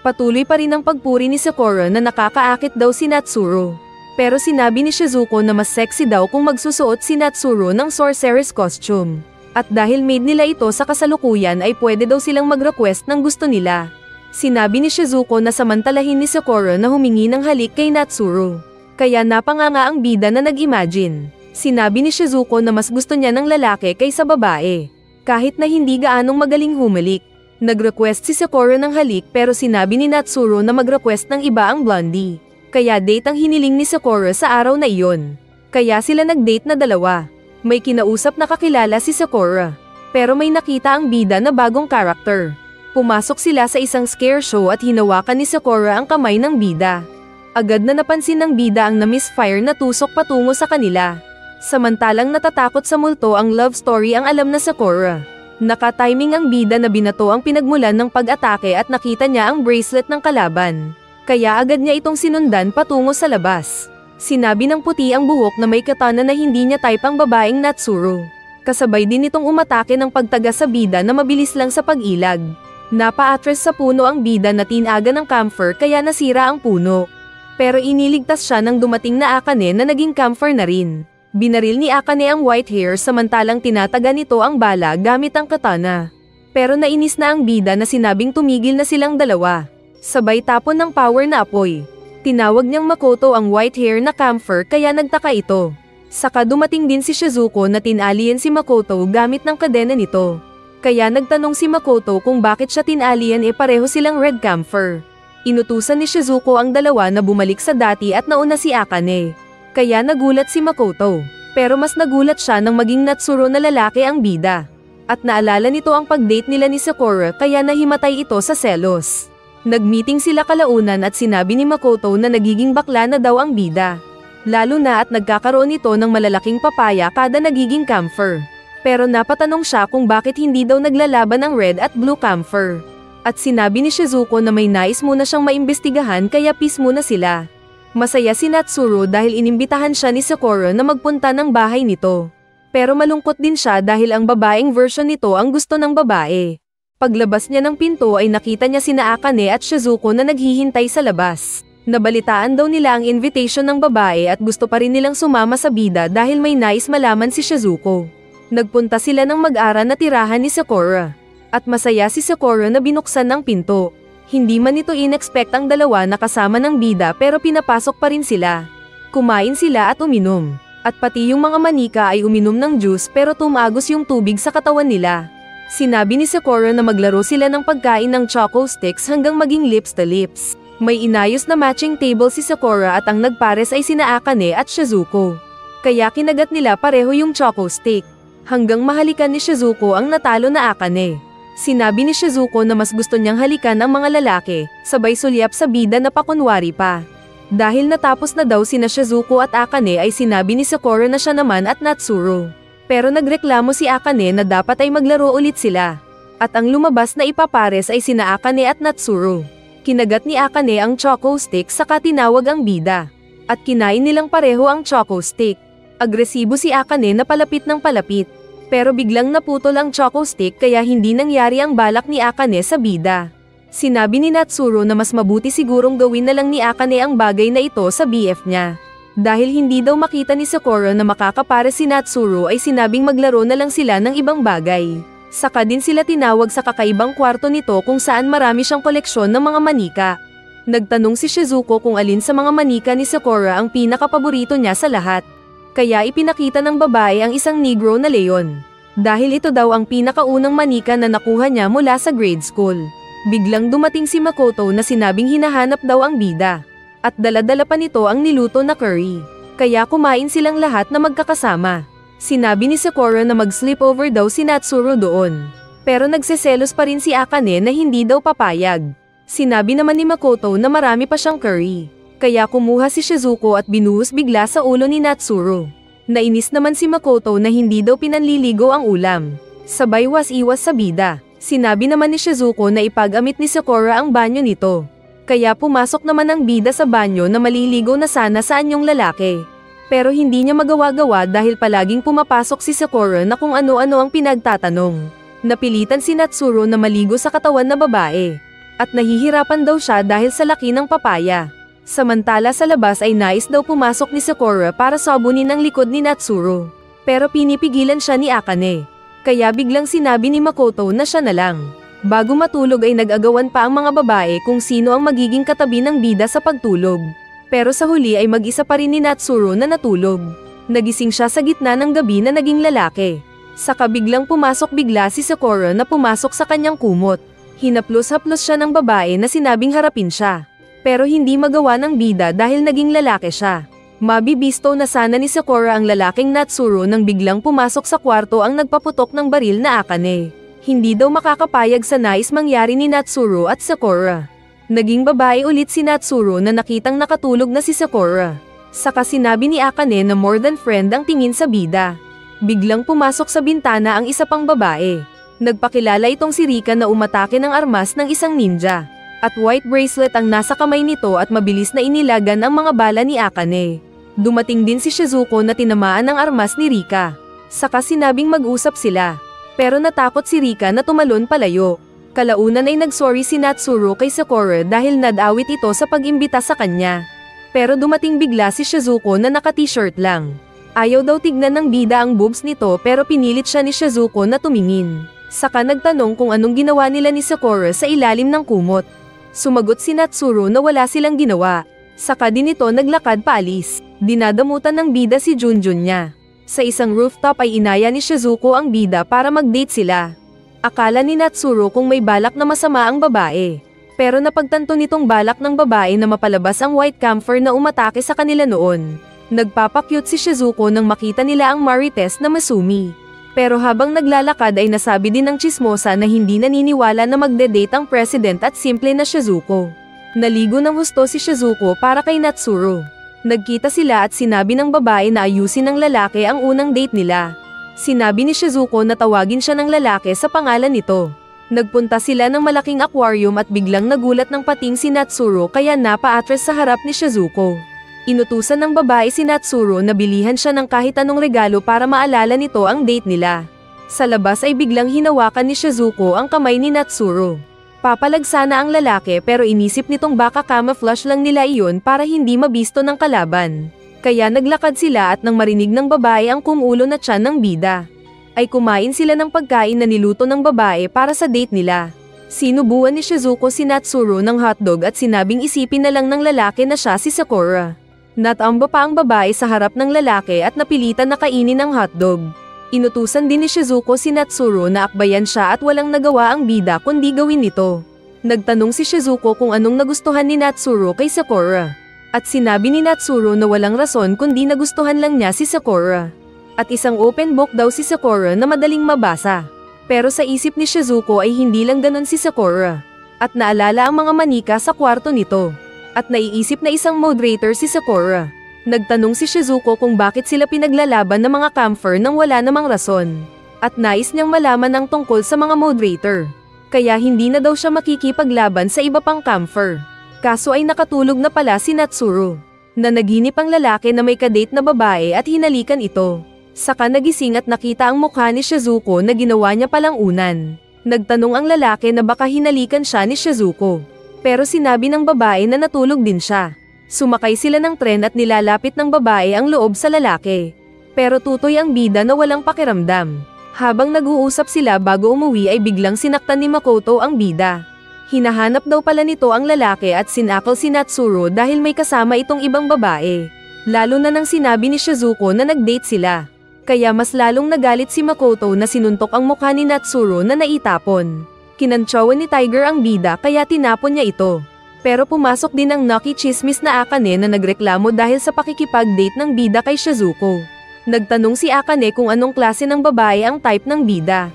Patuloy pa rin ang pagpuri ni Sakura na nakakaakit daw si Natsuru. Pero sinabi ni Shizuko na mas sexy daw kung magsusuot si Natsuru ng sorceress costume. At dahil maid nila ito sa kasalukuyan ay pwede daw silang mag-request ng gusto nila. Sinabi ni Shizuko na samantalahin ni Sakura na humingi ng halik kay Natsuru. Kaya napanganga ang bida na nag-imagine. Sinabi ni Shizuko na mas gusto niya ng lalaki kaysa babae. Kahit na hindi gaanong magaling humalik. Nag-request si Sakura ng halik pero sinabi ni Natsuru na mag-request ng iba ang blondie. Kaya date ang hiniling ni Sakura sa araw na iyon. Kaya sila nag-date na dalawa. May kinausap na kakilala si Sakura. Pero may nakita ang bida na bagong karakter. Pumasok sila sa isang scare show at hinawakan ni Sakura ang kamay ng bida. Agad na napansin ng bida ang na-misfire na tusok patungo sa kanila. Samantalang natatakot sa multo ang love story ang alam na Sakura. Naka-timing ang bida na binato ang pinagmulan ng pag-atake at nakita niya ang bracelet ng kalaban. Kaya agad niya itong sinundan patungo sa labas. Sinabi ng puti ang buhok na may katana na hindi niya type ang babaeng Natsuru. Kasabay din itong umatake ng pagtaga sa bida na mabilis lang sa pag-ilag. Napa-atras sa puno ang bida na tinaga ng camphor kaya nasira ang puno. Pero iniligtas siya nang dumating na Akane na naging camphor na rin. Binaril ni Akane ang white hair samantalang tinataga nito ang bala gamit ang katana. Pero nainis na ang bida na sinabing tumigil na silang dalawa. Sabay tapon ng power na apoy. Tinawag niyang Makoto ang white hair na camphor kaya nagtaka ito. Saka dumating din si Shizuko na tinalian si Makoto gamit ng kadena nito. Kaya nagtanong si Makoto kung bakit siya tinalian pareho silang red camphor. Inutusan ni Shizuko ang dalawa na bumalik sa dati at nauna si Akane. Kaya nagulat si Makoto. Pero mas nagulat siya nang maging Natsuru na lalaki ang bida. At naalala nito ang pag-date nila ni Sakura kaya nahimatay ito sa selos. Nag-meeting sila kalaunan at sinabi ni Makoto na nagiging bakla na daw ang bida. Lalo na at nagkakaroon ito ng malalaking papaya kada nagiging camphor. Pero napatanong siya kung bakit hindi daw naglalaban ang red at blue camphor. At sinabi ni Shizuko na may nais muna siyang maimbestigahan kaya peace muna sila. Masaya si Natsuru dahil inimbitahan siya ni Sakura na magpunta ng bahay nito. Pero malungkot din siya dahil ang babaeng version nito ang gusto ng babae. Paglabas niya ng pinto ay nakita niya sina Akane at Shizuko na naghihintay sa labas. Nabalitaan daw nila ang invitation ng babae at gusto pa rin nilang sumama sa bida dahil may nais malaman si Shizuko. Nagpunta sila ng mag-ara na tirahan ni Sakura. At masaya si Sakura na binuksan ng pinto. Hindi man ito in-expect ang dalawa na kasama ng bida pero pinapasok pa rin sila. Kumain sila at uminom. At pati yung mga manika ay uminom ng juice pero tumagos yung tubig sa katawan nila. Sinabi ni Sakura na maglaro sila ng pagkain ng choco sticks hanggang maging lips to lips. May inayos na matching table si Sakura at ang nagpares ay sina Akane at Shizuko. Kaya kinagat nila pareho yung choco stick. Hanggang mahalikan ni Shizuko ang natalo na Akane. Sinabi ni Shizuko na mas gusto niyang halikan ang mga lalaki, sabay sulyap sa bida na pakunwari pa. Dahil natapos na daw sina Shizuko at Akane ay sinabi ni Sakura na siya naman at Natsuru. Pero nagreklamo si Akane na dapat ay maglaro ulit sila. At ang lumabas na ipapares ay sina Akane at Natsuru. Kinagat ni Akane ang choco stick saka tinawag ang bida. At kinain nilang pareho ang choco stick. Agresibo si Akane na palapit ng palapit. Pero biglang naputol ang choco stick kaya hindi nangyari ang balak ni Akane sa bida. Sinabi ni Natsuru na mas mabuti sigurong gawin na lang ni Akane ang bagay na ito sa BF niya. Dahil hindi daw makita ni Sakura na makakapare si Natsuru ay sinabing maglaro na lang sila ng ibang bagay. Saka din sila tinawag sa kakaibang kwarto nito kung saan marami siyang koleksyon ng mga manika. Nagtanong si Shizuko kung alin sa mga manika ni Sakura ang pinakapaborito niya sa lahat. Kaya ipinakita ng babae ang isang negro na leon. Dahil ito daw ang pinakaunang manika na nakuha niya mula sa grade school. Biglang dumating si Makoto na sinabing hinahanap daw ang bida. At dala-dala pa nito ang niluto na curry. Kaya kumain silang lahat na magkakasama. Sinabi ni Sakura na mag-sleepover daw si Natsuru doon. Pero nagseselos pa rin si Akane na hindi daw papayag. Sinabi naman ni Makoto na marami pa siyang curry. Kaya kumuha si Shizuko at binuhos bigla sa ulo ni Natsuro. Nainis naman si Makoto na hindi daw pinanliligo ang ulam. Sabay was-iwas sa bida. Sinabi naman ni Shizuko na ipag-amit ni Sakura ang banyo nito. Kaya pumasok naman ang bida sa banyo na maliligo na sana sa anyong lalaki. Pero hindi niya magawa-gawa dahil palaging pumapasok si Sakura na kung ano-ano ang pinagtatanong. Napilitan si Natsuro na maligo sa katawan na babae. At nahihirapan daw siya dahil sa laki ng papaya. Samantala sa labas ay nais daw pumasok ni Sakura para sabunin ang likod ni Natsuro. Pero pinipigilan siya ni Akane. Kaya biglang sinabi ni Makoto na siya na lang. Bago matulog ay nag-agawan pa ang mga babae kung sino ang magiging katabi ng bida sa pagtulog. Pero sa huli ay mag-isa pa rin ni Natsuro na natulog. Nagising siya sa gitna ng gabi na naging lalaki. Saka biglang pumasok bigla si Sakura na pumasok sa kanyang kumot. Hinaplos-haplos siya ng babae na sinabing harapin siya. Pero hindi magawa ng bida dahil naging lalaki siya. Mabibisto na sana ni Sakura ang lalaking Natsuro nang biglang pumasok sa kwarto ang nagpaputok ng baril na Akane. Hindi daw makakapayag sa nais mangyari ni Natsuro at Sakura. Naging babae ulit si Natsuro na nakitang nakatulog na si Sakura. Saka sinabi ni Akane na more than friend ang tingin sa bida. Biglang pumasok sa bintana ang isa pang babae. Nagpakilala itong si Rika na umatake ng armas ng isang ninja. At white bracelet ang nasa kamay nito at mabilis na inilagan ang mga bala ni Akane. Dumating din si Shizuko na tinamaan ng armas ni Rika. Saka sinabing mag-usap sila. Pero natakot si Rika na tumalon palayo. Kalaunan ay nagsorry si Natsuro kay Sakura dahil nadawit ito sa pag-imbita sa kanya. Pero dumating bigla si Shizuko na naka-t-shirt lang. Ayaw daw tignan ng bida ang boobs nito pero pinilit siya ni Shizuko na tumingin. Saka nagtanong kung anong ginawa nila ni Sakura sa ilalim ng kumot. Sumagot si Natsuro na wala silang ginawa. Saka din ito naglakad paalis. Dinadamutan ng bida si Junjun niya. Sa isang rooftop ay inaya ni Shizuko ang bida para mag-date sila. Akala ni Natsuro kung may balak na masama ang babae. Pero napagtanto nitong balak ng babae na mapalabas ang white camphor na umatake sa kanila noon. Nagpapakyut si Shizuko nang makita nila ang Marites na Masumi. Pero habang naglalakad ay nasabi din ng chismosa na hindi naniniwala na magde-date ang president at simple na Shizuko. Naligo ng husto si Shizuko para kay Natsuro. Nagkita sila at sinabi ng babae na ayusin ng lalaki ang unang date nila. Sinabi ni Shizuko na tawagin siya ng lalaki sa pangalan nito. Nagpunta sila ng malaking aquarium at biglang nagulat ng pating si Natsuro kaya napa-atras sa harap ni Shizuko. Inutusan ng babae si Natsuro na bilihan siya ng kahit anong regalo para maalala nito ang date nila. Sa labas ay biglang hinawakan ni Shizuko ang kamay ni Natsuro. Papalag sana ang lalaki pero inisip nitong baka camouflage lang nila iyon para hindi mabisto ng kalaban. Kaya naglakad sila at nang marinig ng babae ang kumulo na tiyan ng bida, ay kumain sila ng pagkain na niluto ng babae para sa date nila. Sinubuan ni Shizuko si Natsuro ng hotdog at sinabing isipin na lang ng lalaki na siya si Sakura. Natamba pa ang babae sa harap ng lalaki at napilitan na kainin ang hotdog. Inutusan din ni Shizuko si Natsuro na akbayan siya at walang nagawa ang bida kundi gawin nito. Nagtanong si Shizuko kung anong nagustuhan ni Natsuro kay Sakura. At sinabi ni Natsuro na walang rason kundi nagustuhan lang niya si Sakura. At isang open book daw si Sakura na madaling mabasa. Pero sa isip ni Shizuko ay hindi lang ganon si Sakura. At naalala ang mga manika sa kwarto nito. At naiisip na isang moderator si Sakura. Nagtanong si Shizuko kung bakit sila pinaglalaban ng mga camphor nang wala namang rason. At nais niyang malaman ang tungkol sa mga moderator. Kaya hindi na daw siya makikipaglaban sa iba pang camphor. Kaso ay nakatulog na pala si Natsuro. Na naginip ang lalaki na may kadate na babae at hinalikan ito. Saka nagising at nakita ang mukha ni Shizuko na ginawa niya palang unan. Nagtanong ang lalaki na baka hinalikan siya ni Shizuko. Pero sinabi ng babae na natulog din siya. Sumakay sila ng tren at nilalapit ng babae ang loob sa lalaki. Pero tutoy ang bida na walang pakiramdam. Habang nag-uusap sila bago umuwi ay biglang sinaktan ni Makoto ang bida. Hinahanap daw pala nito ang lalaki at sinakal si Natsuro dahil may kasama itong ibang babae. Lalo na nang sinabi ni Shizuko na nag-date sila. Kaya mas lalong nagalit si Makoto na sinuntok ang mukha ni Natsuro na naitapon. Kinantsawan ni Tiger ang bida kaya tinapon niya ito. Pero pumasok din ang Nucky Chismis na Akane na nagreklamo dahil sa pakikipag-date ng bida kay Shizuko. Nagtanong si Akane kung anong klase ng babae ang type ng bida.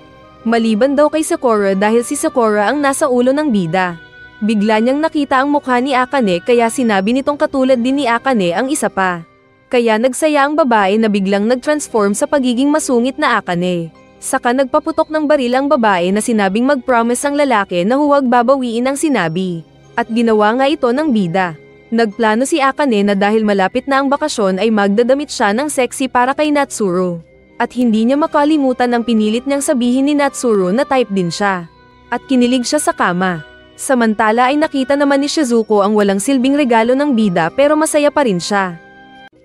Maliban daw kay Sakura dahil si Sakura ang nasa ulo ng bida. Bigla niyang nakita ang mukha ni Akane kaya sinabi nitong katulad din ni Akane ang isa pa. Kaya nagsaya ang babae na biglang nag-transform sa pagiging masungit na Akane. Saka nagpaputok ng baril ang babae na sinabing mag-promise ang lalaki na huwag babawiin ang sinabi. At ginawa nga ito ng bida. Nagplano si Akane na dahil malapit na ang bakasyon ay magdadamit siya ng sexy para kay Natsuro. At hindi niya makalimutan ang pinilit niyang sabihin ni Natsuro na type din siya. At kinilig siya sa kama. Samantala ay nakita naman ni Shizuko ang walang silbing regalo ng bida pero masaya pa rin siya.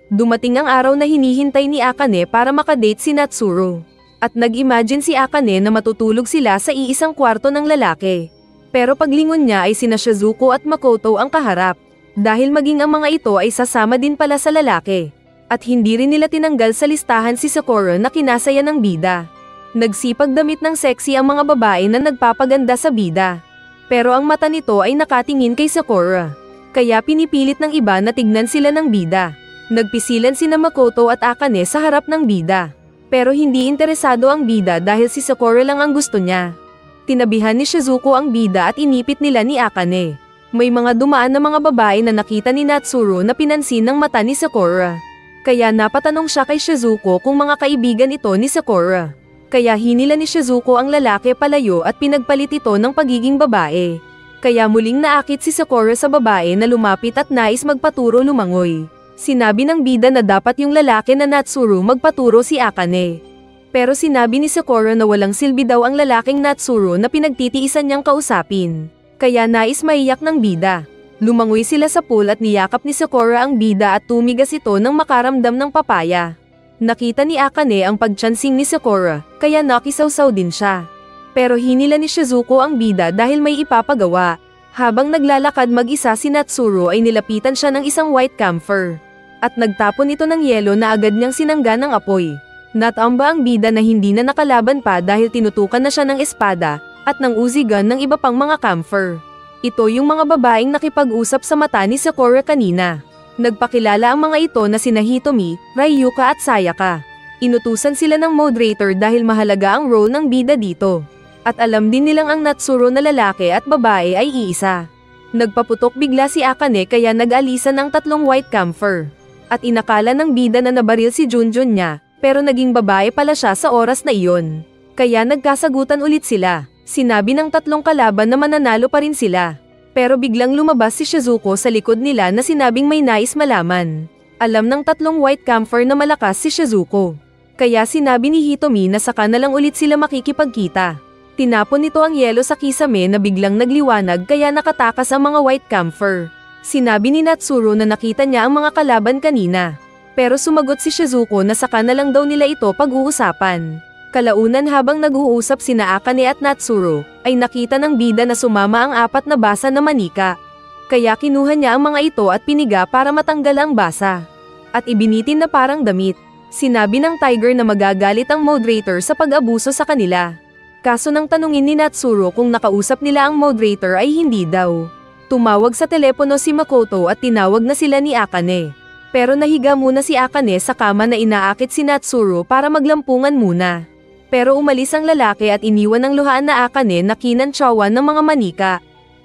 Dumating ang araw na hinihintay ni Akane para makadate si Natsuro. At nag-imagine si Akane na matutulog sila sa iisang kwarto ng lalaki. Pero paglingon niya ay sina Shizuko at Makoto ang kaharap. Dahil maging ang mga ito ay sasama din pala sa lalaki. At hindi rin nila tinanggal sa listahan si Sakura na kinasaya ng bida. Nagsipag damit ng sexy ang mga babae na nagpapaganda sa bida. Pero ang mata nito ay nakatingin kay Sakura. Kaya pinipilit ng iba na tignan sila ng bida. Nagpisilan sina Makoto at Akane sa harap ng bida. Pero hindi interesado ang bida dahil si Sakura lang ang gusto niya. Tinabihan ni Shizuko ang bida at inipit nila ni Akane. May mga dumaan na mga babae na nakita ni Natsuro na pinansin ng mata ni Sakura. Kaya napatanong siya kay Shizuko kung mga kaibigan ito ni Sakura. Kaya hinila ni Shizuko ang lalaki palayo at pinagpalit ito ng pagiging babae. Kaya muling naakit si Sakura sa babae na lumapit at nais magpaturo lumangoy. Sinabi ng bida na dapat yung lalaki na Natsuro magpaturo si Akane. Pero sinabi ni Sakura na walang silbi daw ang lalaking Natsuro na pinagtitiisan niyang kausapin. Kaya nais maiyak ng bida. Lumangoy sila sa pool at niyakap ni Sakura ang bida at tumigas ito nang makaramdam ng papaya. Nakita ni Akane ang pagtsansing ni Sakura, kaya nakisawsaw din siya. Pero hinila ni Shizuko ang bida dahil may ipapagawa. Habang naglalakad mag-isa si Natsuro ay nilapitan siya ng isang white camphor. At nagtapon ito ng yelo na agad niyang sinangga ng apoy. Natamba ang bida na hindi na nakalaban pa dahil tinutukan na siya ng espada at ng Uzi gun ng iba pang mga camphor. Ito yung mga babaeng nakipag-usap sa mata ni Sakura kanina. Nagpakilala ang mga ito na sina Hitomi, Ryuka at Sayaka. Inutusan sila ng moderator dahil mahalaga ang role ng bida dito. At alam din nilang ang Natsuro na lalaki at babae ay iisa. Nagpaputok bigla si Akane kaya nag-alisan ng 3 white camphor. At inakala ng bida na nabaril si Junjun niya, pero naging babae pala siya sa oras na iyon. Kaya nagkasagutan ulit sila. Sinabi ng 3 kalaban na mananalo pa rin sila. Pero biglang lumabas si Shizuko sa likod nila na sinabing may nais malaman. Alam ng 3 white camphor na malakas si Shizuko. Kaya sinabi ni Hitomi na saka na lang ulit sila makikipagkita. Tinapon nito ang yelo sa kisame na biglang nagliwanag kaya nakatakas ang mga white camphor. Sinabi ni Natsuro na nakita niya ang mga kalaban kanina. Pero sumagot si Shizuko na saka na lang daw nila ito pag-uusapan. Kalaunan habang nag-uusap sina Akane at Natsuro, ay nakita ng bida na sumama ang 4 na basa na manika. Kaya kinuha niya ang mga ito at piniga para matanggal ang basa. At ibinitin na parang damit. Sinabi ng Tiger na magagalit ang moderator sa pag-abuso sa kanila. Kaso nang tanungin ni Natsuro kung nakausap nila ang moderator ay hindi daw. Tumawag sa telepono si Makoto at tinawag na sila ni Akane. Pero nahiga muna si Akane sa kama na inaakit si Natsuro para maglampungan muna. Pero umalis ang lalaki at iniwan ng luhaan na Akane na kinantsawan ng mga manika.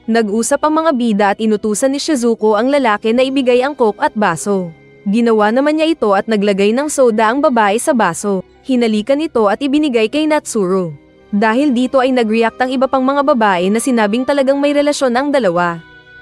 Nag-usap ang mga bida at inutusan ni Shizuko ang lalaki na ibigay ang coke at baso. Ginawa naman niya ito at naglagay ng soda ang babae sa baso. Hinalikan ito at ibinigay kay Natsuro. Dahil dito ay nag-react ang iba pang mga babae na sinabing talagang may relasyon ang dalawa.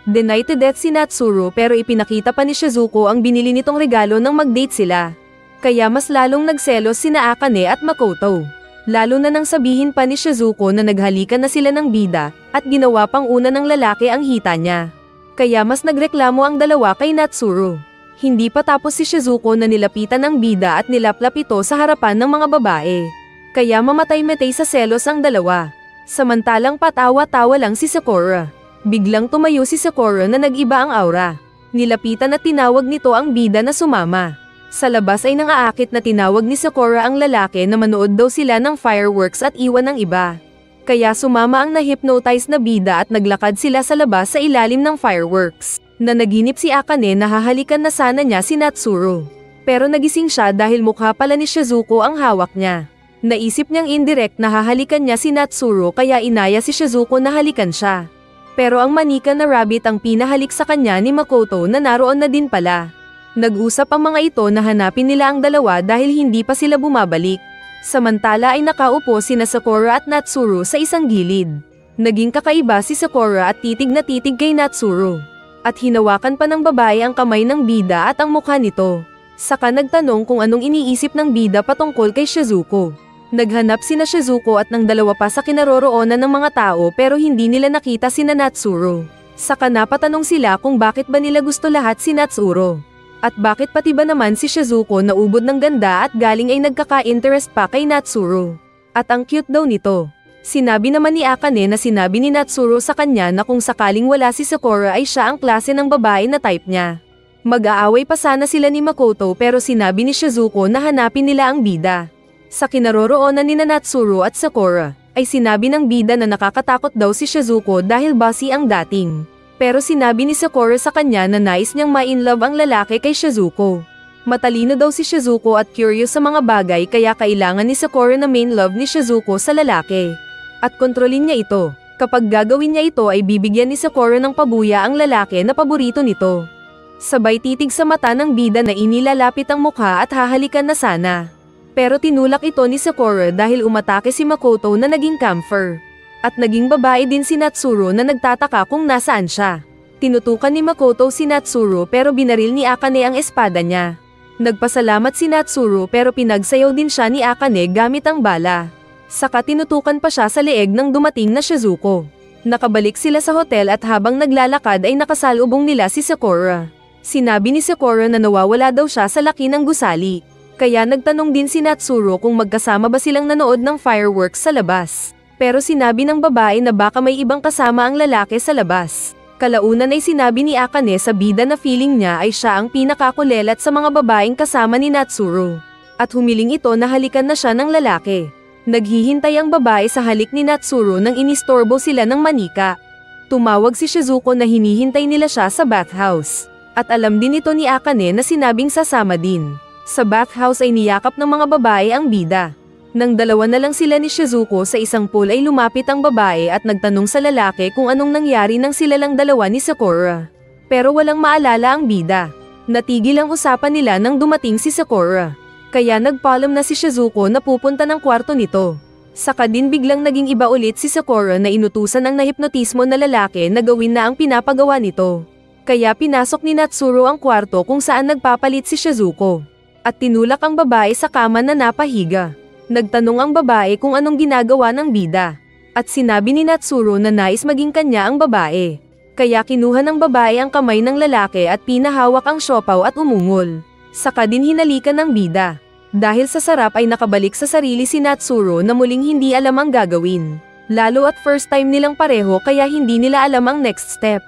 Deny to death si Natsuro pero ipinakita pa ni Shizuko ang binili nitong regalo nang mag-date sila. Kaya mas lalong nagselos sina Akane at Makoto. Lalo na nang sabihin pa ni Shizuko na naghalikan na sila ng bida, at ginawa pang una ng lalaki ang hita niya. Kaya mas nagreklamo ang dalawa kay Natsuro. Hindi pa tapos si Shizuko na nilapitan ng bida at nilaplap ito sa harapan ng mga babae. Kaya mamatay-matay sa selos ang dalawa. Samantalang patawa-tawa lang si Sakura. Biglang tumayo si Sakura na nag-iba ang aura. Nilapitan at tinawag nito ang bida na sumama. Sa labas ay nangaakit na tinawag ni Sakura ang lalaki na manood daw sila ng fireworks at iwan ng iba. Kaya sumama ang na-hypnotize na bida at naglakad sila sa labas sa ilalim ng fireworks. Nanaginip si Akane na hahalikan na sana niya si Natsuro. Pero nagising siya dahil mukha pala ni Shizuko ang hawak niya. Naisip niyang indirect na hahalikan niya si Natsuro kaya inaya si Shizuko na halikan siya. Pero ang manika na rabbit ang pinahalik sa kanya ni Makoto na naroon na din pala. Nag-usap ang mga ito na hanapin nila ang dalawa dahil hindi pa sila bumabalik. Samantala ay nakaupo sina Sakura at Natsuro sa isang gilid. Naging kakaiba si Sakura at titig na titig kay Natsuro. At hinawakan pa ng babae ang kamay ng bida at ang mukha nito. Saka nagtanong kung anong iniisip ng bida patungkol kay Shizuko. Naghanap sina Shizuko at ng dalawa pa sa kinaroroonan ng mga tao pero hindi nila nakita sina Natsuro. Saka napatanong sila kung bakit ba nila gusto lahat si Natsuro. At bakit pati ba naman si Shizuko na ubod ng ganda at galing ay nagkaka-interest pa kay Natsuro. At ang cute daw nito. Sinabi naman ni Akane na sinabi ni Natsuro sa kanya na kung sakaling wala si Sakura ay siya ang klase ng babae na type niya. Mag-aaway pa sana sila ni Makoto pero sinabi ni Shizuko na hanapin nila ang bida. Sa kinaroroonan ni Natsuro at Sakura, ay sinabi ng bida na nakakatakot daw si Shizuko dahil bossy ang dating. Pero sinabi ni Sakura sa kanya na nais niyang ma-inlove ang lalaki kay Shizuko. Matalino daw si Shizuko at curious sa mga bagay kaya kailangan ni Sakura na main love ni Shizuko sa lalaki. At kontrolin niya ito. Kapag gagawin niya ito ay bibigyan ni Sakura ng pabuya ang lalaki na paborito nito. Sabay titig sa mata ng bida na inilalapit ang mukha at hahalikan na sana. Pero tinulak ito ni Sakura dahil umatake si Makoto na naging camphor. At naging babae din si Natsuro na nagtataka kung nasaan siya. Tinutukan ni Makoto si Natsuro pero binaril ni Akane ang espada niya. Nagpasalamat si Natsuro pero pinagsayaw din siya ni Akane gamit ang bala. Saka tinutukan pa siya sa leeg ng dumating na Shizuko. Nakabalik sila sa hotel at habang naglalakad ay nakasalubong nila si Sakura. Sinabi ni Sakura na nawawala daw siya sa laki ng gusali. Kaya nagtanong din si Natsuro kung magkasama ba silang nanood ng fireworks sa labas. Pero sinabi ng babae na baka may ibang kasama ang lalaki sa labas. Kalaunan ay sinabi ni Akane sa bida na feeling niya ay siya ang pinakakulelat sa mga babaeng kasama ni Natsuro. At humiling ito na halikan na siya ng lalaki. Naghihintay ang babae sa halik ni Natsuro nang inistorbo sila ng manika. Tumawag si Shizuko na hinihintay nila siya sa bathhouse. At alam din ito ni Akane na sinabing sasama din. Sa bathhouse ay niyakap ng mga babae ang bida. Nang dalawa na lang sila ni Shizuko sa isang pool ay lumapit ang babae at nagtanong sa lalaki kung anong nangyari nang sila lang dalawa ni Sakura. Pero walang maalala ang bida. Natigil ang usapan nila nang dumating si Sakura. Kaya nagpaalam na si Shizuko na pupunta ng kwarto nito. Saka din biglang naging iba ulit si Sakura na inutusan ng nahipnotismo na lalaki na gawin na ang pinapagawa nito. Kaya pinasok ni Natsuro ang kwarto kung saan nagpapalit si Shizuko. At tinulak ang babae sa kama na napahiga. Nagtanong ang babae kung anong ginagawa ng bida. At sinabi ni Natsuro na nais maging kanya ang babae. Kaya kinuha ng babae ang kamay ng lalaki at pinahawak ang siopaw at umungol. Saka din hinalikan ng bida. Dahil sa sarap ay nakabalik sa sarili si Natsuro na muling hindi alam ang gagawin. Lalo at first time nilang pareho kaya hindi nila alam ang next step.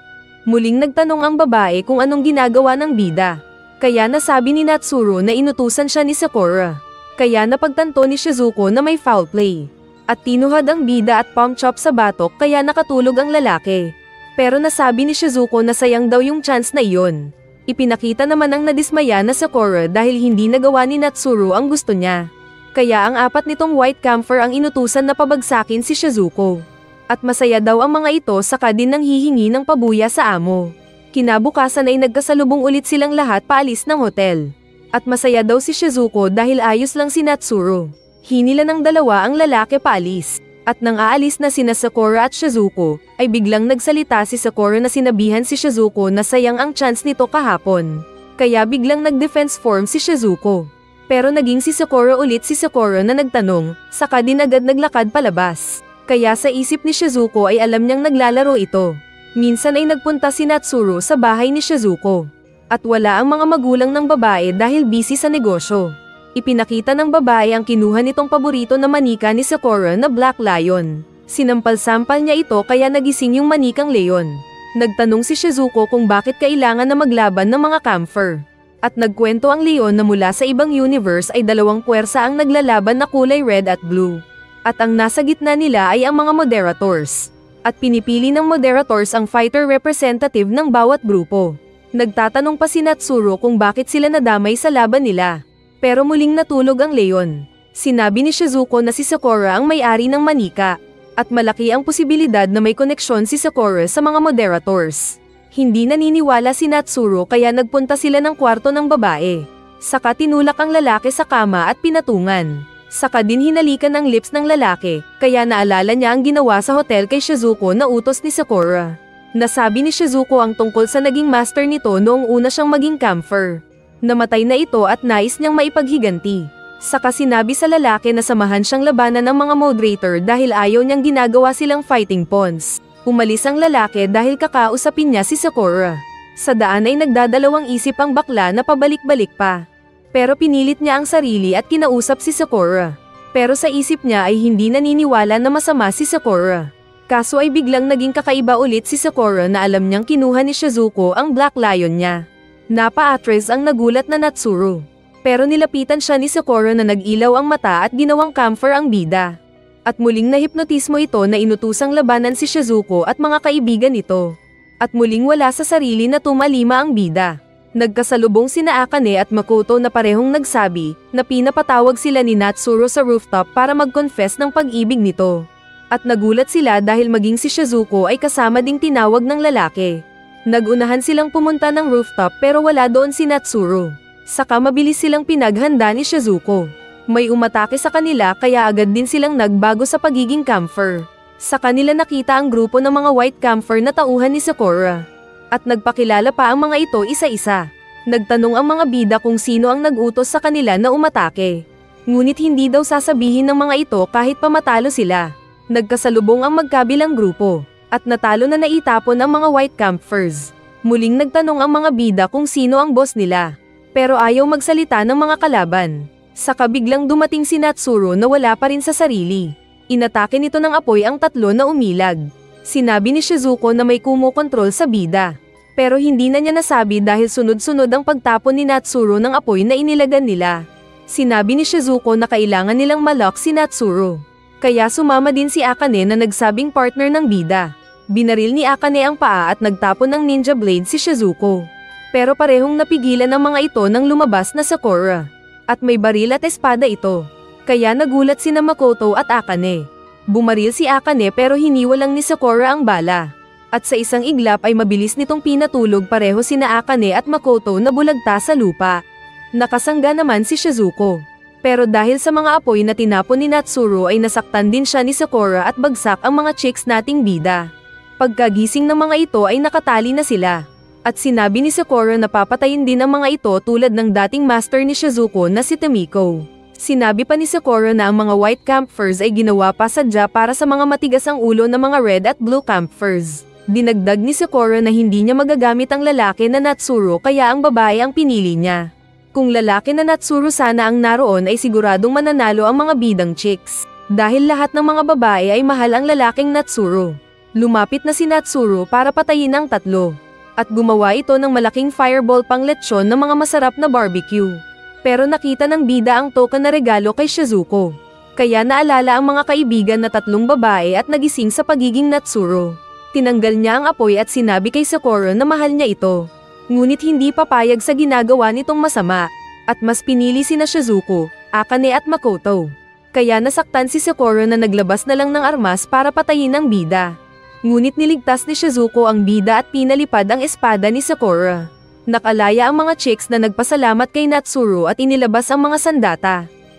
Muling nagtanong ang babae kung anong ginagawa ng bida. Kaya nasabi ni Natsuro na inutusan siya ni Sakura. Kaya napagtanto ni Shizuko na may foul play. At tinuhad ang bida at palm chop sa batok kaya nakatulog ang lalaki. Pero nasabi ni Shizuko na sayang daw yung chance na iyon. Ipinakita naman ang nadismaya na Sakura dahil hindi nagawa ni Natsuro ang gusto niya. Kaya ang apat nitong white camphor ang inutusan na pabagsakin si Shizuko. At masaya daw ang mga ito saka din nang hihingi ng pabuya sa amo. Kinabukasan ay nagkasalubong ulit silang lahat paalis ng hotel. At masaya daw si Shizuko dahil ayos lang si Natsuro. Hinila ng dalawa ang lalaki paalis. At nang aalis na sina Sakura at Shizuko, ay biglang nagsalita si Sakura na sinabihan si Shizuko na sayang ang chance nito kahapon. Kaya biglang nag-defense form si Shizuko. Pero naging si Sakura ulit si Sakura na nagtanong, saka din agad naglakad palabas. Kaya sa isip ni Shizuko ay alam niyang naglalaro ito. Minsan ay nagpunta si Natsuro sa bahay ni Shizuko. At wala ang mga magulang ng babae dahil busy sa negosyo. Ipinakita ng babae ang kinuha nitong paborito na manika ni Sakura na Black Lion. Sinampal-sampal niya ito kaya nagising yung manikang leon. Nagtanong si Shizuko kung bakit kailangan na maglaban ng mga camphor. At nagkwento ang leon na mula sa ibang universe ay dalawang puwersa ang naglalaban na kulay red at blue. At ang nasa gitna nila ay ang mga moderators. At pinipili ng moderators ang fighter representative ng bawat grupo. Nagtatanong pa si Natsuro kung bakit sila nadamay sa laban nila. Pero muling natulog ang leon. Sinabi ni Shizuko na si Sakura ang may-ari ng manika, at malaki ang posibilidad na may koneksyon si Sakura sa mga moderators. Hindi naniniwala si Natsuru kaya nagpunta sila ng kwarto ng babae. Saka tinulak ang lalaki sa kama at pinatungan. Saka din hinalikan ang lips ng lalaki, kaya naalala niya ang ginawa sa hotel kay Shizuko na utos ni Sakura. Nasabi ni Shizuko ang tungkol sa naging master nito noong una siyang maging camper. Namatay na ito at nais niyang maipaghiganti. Saka sinabi sa lalaki na samahan siyang labanan ng mga moderator dahil ayaw niyang ginagawa silang fighting pawns. Umalis ang lalaki dahil kakausapin niya si Sakura. Sa daan ay nagdadalawang isip ang bakla na pabalik-balik pa. Pero pinilit niya ang sarili at kinausap si Sakura. Pero sa isip niya ay hindi naniniwala na masama si Sakura. Kaso ay biglang naging kakaiba ulit si Sakura na alam niyang kinuha ni Shizuko ang Black Lion niya. Napa-atres ang nagulat na Natsuru. Pero nilapitan siya ni Sakura na nag-ilaw ang mata at ginawang camphor ang bida. At muling nahipnotismo ito na inutusang labanan si Shizuko at mga kaibigan nito. At muling wala sa sarili na tumalima ang bida. Nagkasalubong sina Akane at Makoto na parehong nagsabi na pinapatawag sila ni Natsuru sa rooftop para mag-confess ng pag-ibig nito. At nagulat sila dahil maging si Shizuko ay kasama ding tinawag ng lalaki. Nagunahan silang pumunta ng rooftop pero wala doon si Natsuru. Saka mabilis silang pinaghanda ni Shizuko. May umatake sa kanila kaya agad din silang nagbago sa pagiging camper. Sa kanila nakita ang grupo ng mga white camper na tauhan ni Sakura. At nagpakilala pa ang mga ito isa-isa. Nagtanong ang mga bida kung sino ang nag-utos sa kanila na umatake. Ngunit hindi daw sasabihin ng mga ito kahit pamatalo sila. Nagkasalubong ang magkabilang grupo, at natalo na naitapon ang mga white campers. Muling nagtanong ang mga bida kung sino ang boss nila. Pero ayaw magsalita ng mga kalaban. Saka biglang dumating si Natsuru na wala pa rin sa sarili. Inatake nito ng apoy ang tatlo na umilag. Sinabi ni Shizuko na may kumokontrol sa bida. Pero hindi na niya nasabi dahil sunod-sunod ang pagtapon ni Natsuru ng apoy na inilagan nila. Sinabi ni Shizuko na kailangan nilang malok si Natsuru. Kaya sumama din si Akane na nagsabing partner ng bida. Binaril ni Akane ang paa at nagtapon ng ninja blade si Shizuko. Pero parehong napigilan ang mga ito nang lumabas na Sakura. At may baril at espada ito. Kaya nagulat sina Makoto at Akane. Bumaril si Akane pero hiniwalang ni Sakura ang bala. At sa isang iglap ay mabilis nitong pinatulog pareho sina Akane at Makoto na bulagta sa lupa. Nakasangga naman si Shizuko. Pero dahil sa mga apoy na tinapon ni Natsuru ay nasaktan din siya ni Sakura at bagsak ang mga chicks nating bida. Pagkagising ng mga ito ay nakatali na sila. At sinabi ni Sakura na papatayin din ang mga ito tulad ng dating master ni Shizuko na si Tomiko. Sinabi pa ni Sakura na ang mga white campers ay ginawa pa sadya para sa mga matigas ang ulo ng mga red at blue campers. Dinagdag ni Sakura na hindi niya magagamit ang lalaki na Natsuru kaya ang babae ang pinili niya. Kung lalaki na Natsuru sana ang naroon ay siguradong mananalo ang mga bidang chicks. Dahil lahat ng mga babae ay mahal ang lalaking Natsuru. Lumapit na si Natsuru para patayin ang tatlo. At gumawa ito ng malaking fireball pang lechon ng mga masarap na barbecue. Pero nakita ng bida ang token na regalo kay Shizuko. Kaya naalala ang mga kaibigan na tatlong babae at nagising sa pagiging Natsuru. Tinanggal niya ang apoy at sinabi kay Sakura na mahal niya ito. Ngunit hindi papayag sa ginagawa nitong masama. At mas pinili sina Shizuko, Akane at Makoto. Kaya nasaktan si Sakura na naglabas na lang ng armas para patayin ang bida. Ngunit niligtas ni Shizuko ang bida at pinalipad ang espada ni Sakura. Nakalaya ang mga chicks na nagpasalamat kay Natsuru at inilabas ang mga sandata.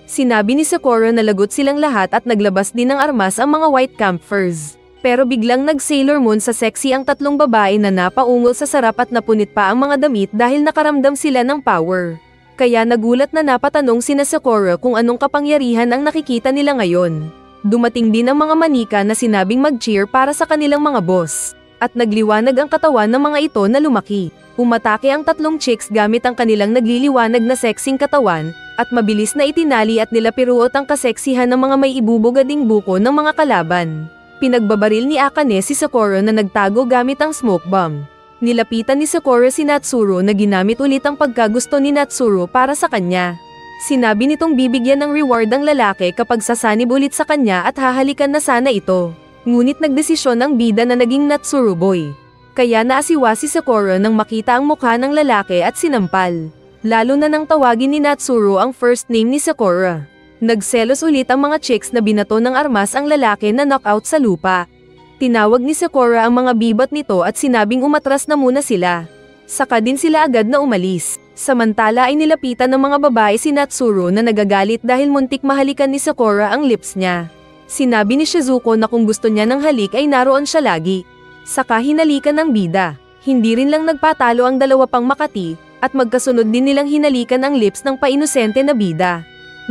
Sinabi ni Sakura na lagot silang lahat at naglabas din ng armas ang mga white campers. Pero biglang nag-Sailor Moon sa sexy ang tatlong babae na napaungol sa sarap at napunit pa ang mga damit dahil nakaramdam sila ng power. Kaya nagulat na napatanong sina Sakura kung anong kapangyarihan ang nakikita nila ngayon. Dumating din ang mga manika na sinabing mag-cheer para sa kanilang mga boss. At nagliwanag ang katawan ng mga ito na lumaki. Umatake ang tatlong chicks gamit ang kanilang nagliliwanag na sexing katawan, at mabilis na itinali at nilapiruot ang kaseksihan ng mga may ibubugading buko ng mga kalaban. Pinagbabaril ni Akane si Sakura na nagtago gamit ang smoke bomb. Nilapitan ni Sakura si Natsuru na ginamit ulit ang pagkagusto ni Natsuru para sa kanya. Sinabi nitong bibigyan ng reward ang lalaki kapag sasanib ulit sa kanya at hahalikan na sana ito. Ngunit nagdesisyon ang bida na naging Natsuru boy. Kaya naasiwa si Sakura nang makita ang mukha ng lalaki at sinampal. Lalo na nang tawagin ni Natsuru ang first name ni Sakura. Nagselos ulit ang mga chicks na binato ng armas ang lalaki na knockout sa lupa. Tinawag ni Sakura ang mga bibot nito at sinabing umatras na muna sila. Saka din sila agad na umalis. Samantala ay nilapitan ng mga babae si Natsuru na nagagalit dahil muntik mahalikan ni Sakura ang lips niya. Sinabi ni Shizuko na kung gusto niya ng halik ay naroon siya lagi. Saka hinalikan ng bida. Hindi rin lang nagpatalo ang dalawa pang Makati, at magkasunod din nilang hinalikan ang lips ng painosente na bida.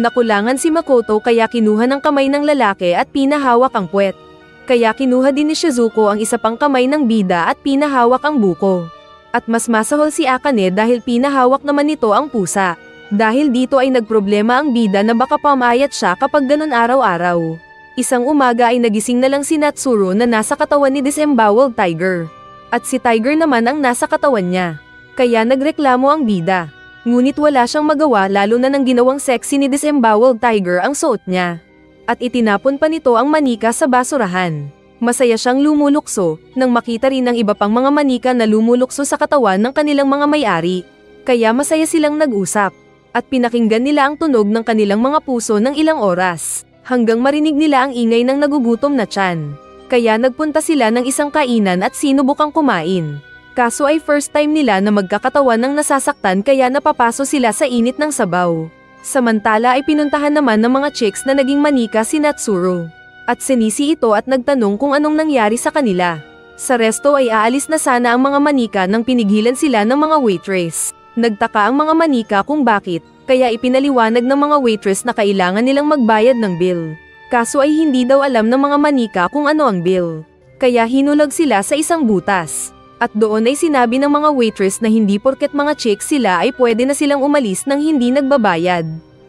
Nakulangan si Makoto kaya kinuha ng kamay ng lalaki at pinahawak ang puwet. Kaya kinuha din ni Shizuko ang isa pang kamay ng bida at pinahawak ang buko. At mas masahol si Akane dahil pinahawak naman nito ang pusa. Dahil dito ay nagproblema ang bida na baka pamayat siya kapag ganun araw-araw. Isang umaga ay nagising na lang si Natsuru na nasa katawan ni Disemboweled Tiger. At si Tiger naman ang nasa katawan niya. Kaya nagreklamo ang bida. Ngunit wala siyang magawa lalo na nang ginawang sexy ni Disemboweled Tiger ang suot niya. At itinapon pa nito ang manika sa basurahan. Masaya siyang lumulukso, nang makita rin ng iba pang mga manika na lumulukso sa katawan ng kanilang mga may-ari. Kaya masaya silang nag-usap. At pinakinggan nila ang tunog ng kanilang mga puso ng ilang oras. Hanggang marinig nila ang ingay ng nagugutom na tiyan. Kaya nagpunta sila ng isang kainan at sinubukang kumain. Kaso ay first time nila na magkakatawan ng nasasaktan kaya napapaso sila sa init ng sabaw. Samantala ay pinuntahan naman ng mga chicks na naging manika si Natsuru. At sinisi ito at nagtanong kung anong nangyari sa kanila. Sa resto ay aalis na sana ang mga manika nang pinigilan sila ng mga waitress. Nagtaka ang mga manika kung bakit, kaya ipinaliwanag ng mga waitress na kailangan nilang magbayad ng bill. Kaso ay hindi daw alam ng mga manika kung ano ang bill. Kaya hinulog sila sa isang butas. At doon ay sinabi ng mga waitress na hindi porket mga chicks sila ay pwede na silang umalis nang hindi nagbabayad.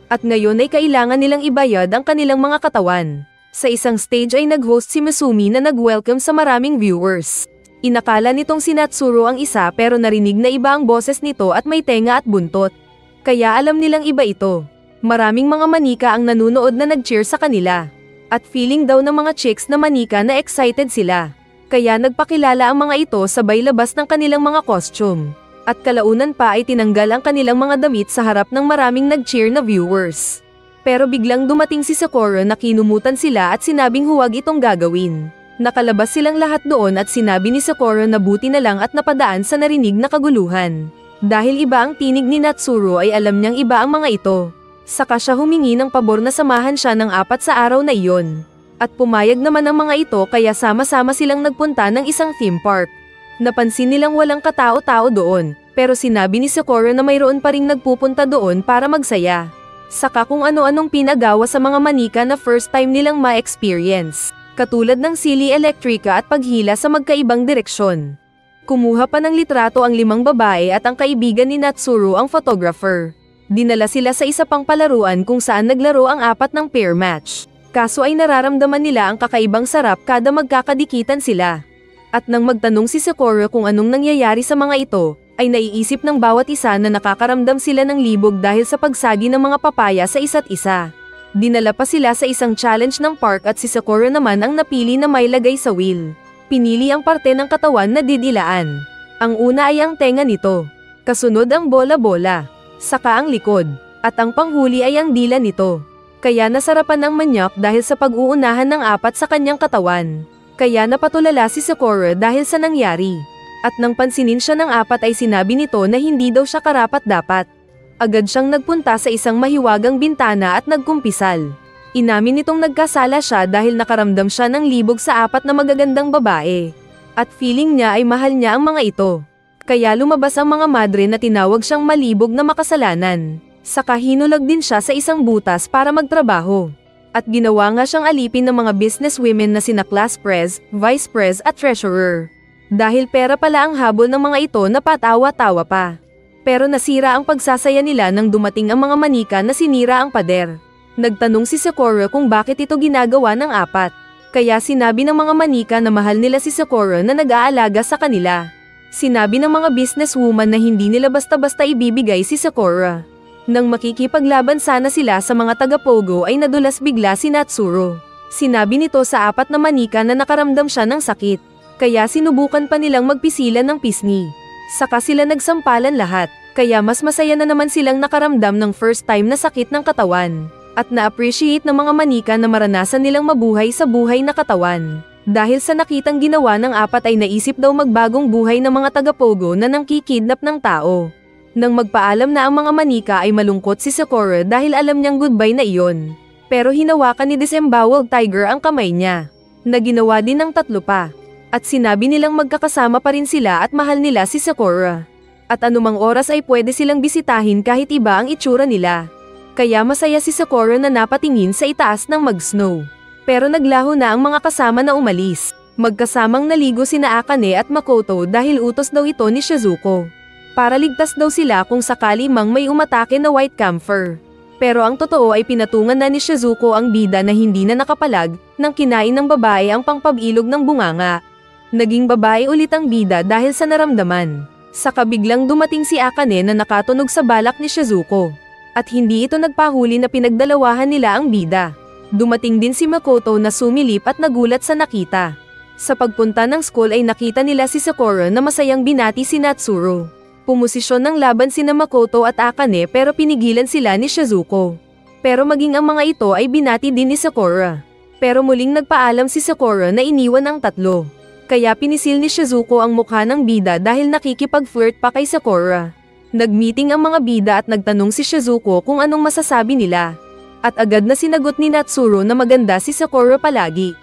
At ngayon ay kailangan nilang ibayad ang kanilang mga katawan. Sa isang stage ay nag-host si Masumi na nag-welcome sa maraming viewers. Inakala nitong si Natsuru ang isa pero narinig na iba ang boses nito at may tenga at buntot. Kaya alam nilang iba ito. Maraming mga manika ang nanunood na nag-cheer sa kanila. At feeling daw ng mga chicks na manika na excited sila. Kaya nagpakilala ang mga ito sabay labas ng kanilang mga costume. At kalaunan pa ay tinanggal ang kanilang mga damit sa harap ng maraming nag-cheer na viewers. Pero biglang dumating si Sakura na kinumutan sila at sinabing huwag itong gagawin. Nakalabas silang lahat doon at sinabi ni Sakura na buti na lang at napadaan sa narinig na kaguluhan. Dahil iba ang tinig ni Natsuru ay alam niyang iba ang mga ito. Saka siya humingi ng pabor na samahan siya ng 4 sa araw na iyon. At pumayag naman ang mga ito kaya sama-sama silang nagpunta ng isang theme park. Napansin nilang walang katao-tao doon, pero sinabi ni Sakura na mayroon pa ring nagpupunta doon para magsaya. Saka kung ano-anong pinagawa sa mga manika na first time nilang ma-experience. Katulad ng sili elektrika at paghila sa magkaibang direksyon. Kumuha pa ng litrato ang 5 babae at ang kaibigan ni Natsuru ang photographer. Dinala sila sa isa pang palaruan kung saan naglaro ang 4 ng pair match. Kaso ay nararamdaman nila ang kakaibang sarap kada magkakadikitan sila. At nang magtanong si Sakura kung anong nangyayari sa mga ito, ay naiisip ng bawat isa na nakakaramdam sila ng libog dahil sa pagsagi ng mga papaya sa isa't isa. Dinala pa sila sa isang challenge ng park at si Sakura naman ang napili na may lagay sa wheel. Pinili ang parte ng katawan na didilaan. Ang una ay ang tenga nito. Kasunod ang bola-bola. Saka ang likod, at ang panghuli ay ang dila nito. Kaya nasarapan ang manyak dahil sa pag-uunahan ng 4 sa kanyang katawan. Kaya napatulala si Sakura dahil sa nangyari. At nang pansinin siya ng 4 ay sinabi nito na hindi daw siya karapat-dapat. Agad siyang nagpunta sa isang mahiwagang bintana at nagkumpisal. Inamin nitong nagkasala siya dahil nakaramdam siya ng libog sa 4 na magagandang babae. At feeling niya ay mahal niya ang mga ito. Kaya lumabas ang mga madre na tinawag siyang malibog na makasalanan. Saka hinulag din siya sa isang butas para magtrabaho. At ginawa nga siyang alipin ng mga businesswomen na sina class pres, vice pres at treasurer. Dahil pera pala ang habol ng mga ito na patawa-tawa pa. Pero nasira ang pagsasaya nila nang dumating ang mga manika na sinira ang pader. Nagtanong si Sakura kung bakit ito ginagawa ng 4. Kaya sinabi ng mga manika na mahal nila si Sakura na nag-aalaga sa kanila. Sinabi ng mga businesswoman na hindi nila basta-basta ibibigay si Sakura. Nang makikipaglaban sana sila sa mga taga-pogo ay nadulas bigla si Natsuru. Sinabi nito sa 4 na manika na nakaramdam siya ng sakit. Kaya sinubukan pa nilang magpisilan ng pisngi. Saka sila nagsampalan lahat. Kaya mas masaya na naman silang nakaramdam ng first time na sakit ng katawan. At na-appreciate ng mga manika na maranasan nilang mabuhay sa buhay na katawan. Dahil sa nakitang ginawa ng apat ay naisip daw magbagong buhay ng mga taga-Pogo na nangkikidnap ng tao. Nang magpaalam na ang mga manika ay malungkot si Sakura dahil alam niyang goodbye na iyon. Pero hinawakan ni Disemboweled Tiger ang kamay niya. Na ginawa din ng tatlo pa. At sinabi nilang magkakasama pa rin sila at mahal nila si Sakura. At anumang oras ay pwede silang bisitahin kahit iba ang itsura nila. Kaya masaya si Sakura na napatingin sa itaas ng mag-snow. Pero naglaho na ang mga kasama na umalis. Magkasamang naligo sina Akane at Makoto dahil utos daw ito ni Shizuko. Para ligtas daw sila kung sakali mang may umatake na White Camphor. Pero ang totoo ay pinatungan na ni Shizuko ang bida na hindi na nakapalag nang kinain ng babae ang pangpabilog ng bunganga. Naging babae ulit ang bida dahil sa naramdaman. Saka biglang dumating si Akane na nakatunog sa balak ni Shizuko. At hindi ito nagpahuli na pinagdalawahan nila ang bida. Dumating din si Makoto na sumilip at nagulat sa nakita. Sa pagpunta ng school ay nakita nila si Sakura na masayang binati si Natsuro. Pumosisyon ng laban sina Makoto at Akane pero pinigilan sila ni Shizuko. Pero maging ang mga ito ay binati din ni Sakura. Pero muling nagpaalam si Sakura na iniwan ang tatlo. Kaya pinisil ni Shizuko ang mukha ng bida dahil nakikipag-flirt pa kay Sakura. Nagmeeting ang mga bida at nagtanong si Shizuko kung anong masasabi nila. At agad na sinagot ni Natsuro na maganda si Sakura palagi.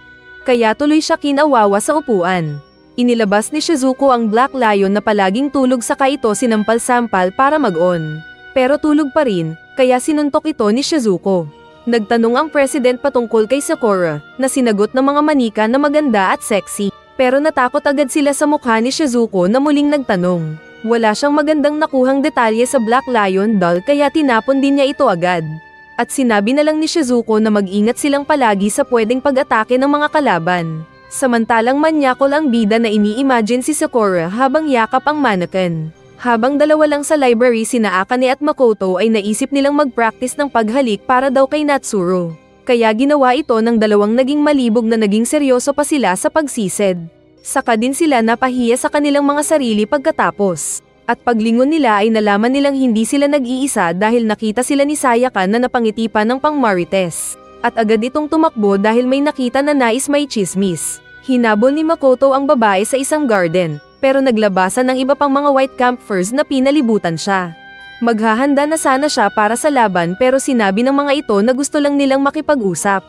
Kaya tuloy siya kinawawa sa upuan. Inilabas ni Shizuko ang Black Lion na palaging tulog saka ito sinampal-sampal para mag-on. Pero tulog pa rin, kaya sinuntok ito ni Shizuko. Nagtanong ang president patungkol kay Sakura, na sinagot ng mga manika na maganda at sexy. Pero natakot agad sila sa mukha ni Shizuko na muling nagtanong. Wala siyang magandang nakuhang detalye sa Black Lion doll kaya tinapon din niya ito agad. At sinabi na lang ni Shizuko na mag-ingat silang palagi sa pwedeng pag-atake ng mga kalaban. Samantalang manyakol ang bida na ini-imagine si Sakura habang yakap ang mannequin. Habang dalawa lang sa library sina Akane at Makoto ay naisip nilang mag-practice ng paghalik para daw kay Natsuro. Kaya ginawa ito ng dalawang naging malibog na naging seryoso pa sila sa pagsisid. Saka din sila napahiya sa kanilang mga sarili pagkatapos. At paglingon nila ay nalaman nilang hindi sila nag-iisa dahil nakita sila ni Sayaka na napangiti pa ng pang-marites. At agad itong tumakbo dahil may nakita na nais may chismis. Hinabol ni Makoto ang babae sa isang garden, pero naglabasan ng iba pang mga White Camphors na pinalibutan siya. Maghahanda na sana siya para sa laban pero sinabi ng mga ito na gusto lang nilang makipag-usap.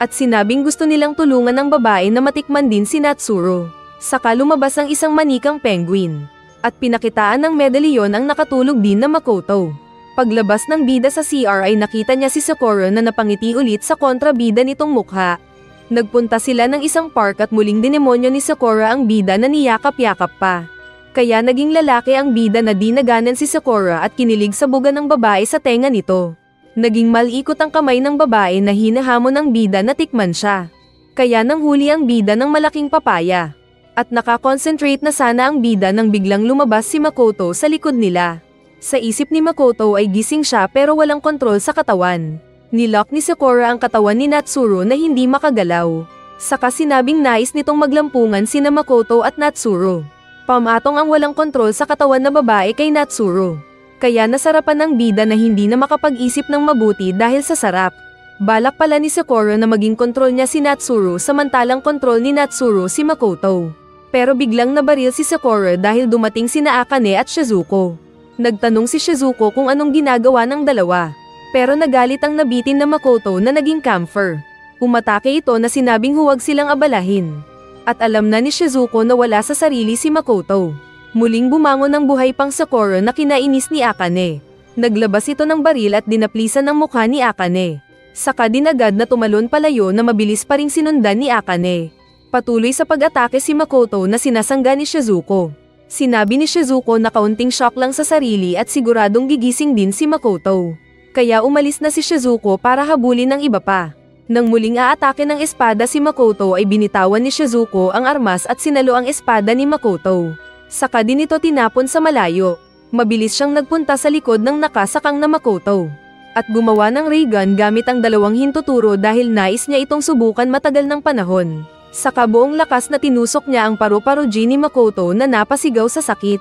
At sinabing gusto nilang tulungan ng babae na matikman din si Natsuro. Saka lumabas ang isang manikang penguin. At pinakitaan ng medalyon ang nakatulog din na Makoto. Paglabas ng bida sa CR ay nakita niya si Sakura na napangiti ulit sa kontrabida nitong mukha. Nagpunta sila ng isang park at muling dinemonyo ni Sakura ang bida na niyakap-yakap pa. Kaya naging lalaki ang bida na di naganan si Sakura at kinilig sa buga ng babae sa tenga nito. Naging malikot ang kamay ng babae na hinahamon ng bida na tikman siya. Kaya nanghuli ang bida ng malaking papaya. At nakakonsentrate na sana ang bida nang biglang lumabas si Makoto sa likod nila. Sa isip ni Makoto ay gising siya pero walang kontrol sa katawan. Nilock ni Sakura ang katawan ni Natsuro na hindi makagalaw. Saka sinabing nais nitong maglampungan sina Makoto at Natsuro. Pamatong ang walang kontrol sa katawan na babae kay Natsuro. Kaya nasarapan ng bida na hindi na makapag-isip ng mabuti dahil sa sarap. Balak pala ni Sakura na maging kontrol niya si Natsuro samantalang kontrol ni Natsuro si Makoto. Pero biglang nabaril si Sakura dahil dumating sina Akane at Shizuko. Nagtanong si Shizuko kung anong ginagawa ng dalawa. Pero nagalit ang nabitin na Makoto na naging camphor. Umatake ito na sinabing huwag silang abalahin. At alam na ni Shizuko na wala sa sarili si Makoto. Muling bumangon ng buhay pang Sakura na kinainis ni Akane. Naglabas ito ng baril at dinaplisan ng mukha ni Akane. Saka din agad na tumalon palayo na mabilis pa ring sinundan ni Akane. Patuloy sa pag-atake si Makoto na sinasangga ni Shizuko. Sinabi ni Shizuko na kaunting shock lang sa sarili at siguradong gigising din si Makoto. Kaya umalis na si Shizuko para habulin ng iba pa. Nang muling aatake ng espada si Makoto ay binitawan ni Shizuko ang armas at sinalo ang espada ni Makoto. Saka din ito tinapon sa malayo. Mabilis siyang nagpunta sa likod ng nakasakang na Makoto. At gumawa ng ray gun gamit ang dalawang hintuturo dahil nais niya itong subukan matagal ng panahon. Saka buong lakas na tinusok niya ang paru-paro ni Makoto na napasigaw sa sakit.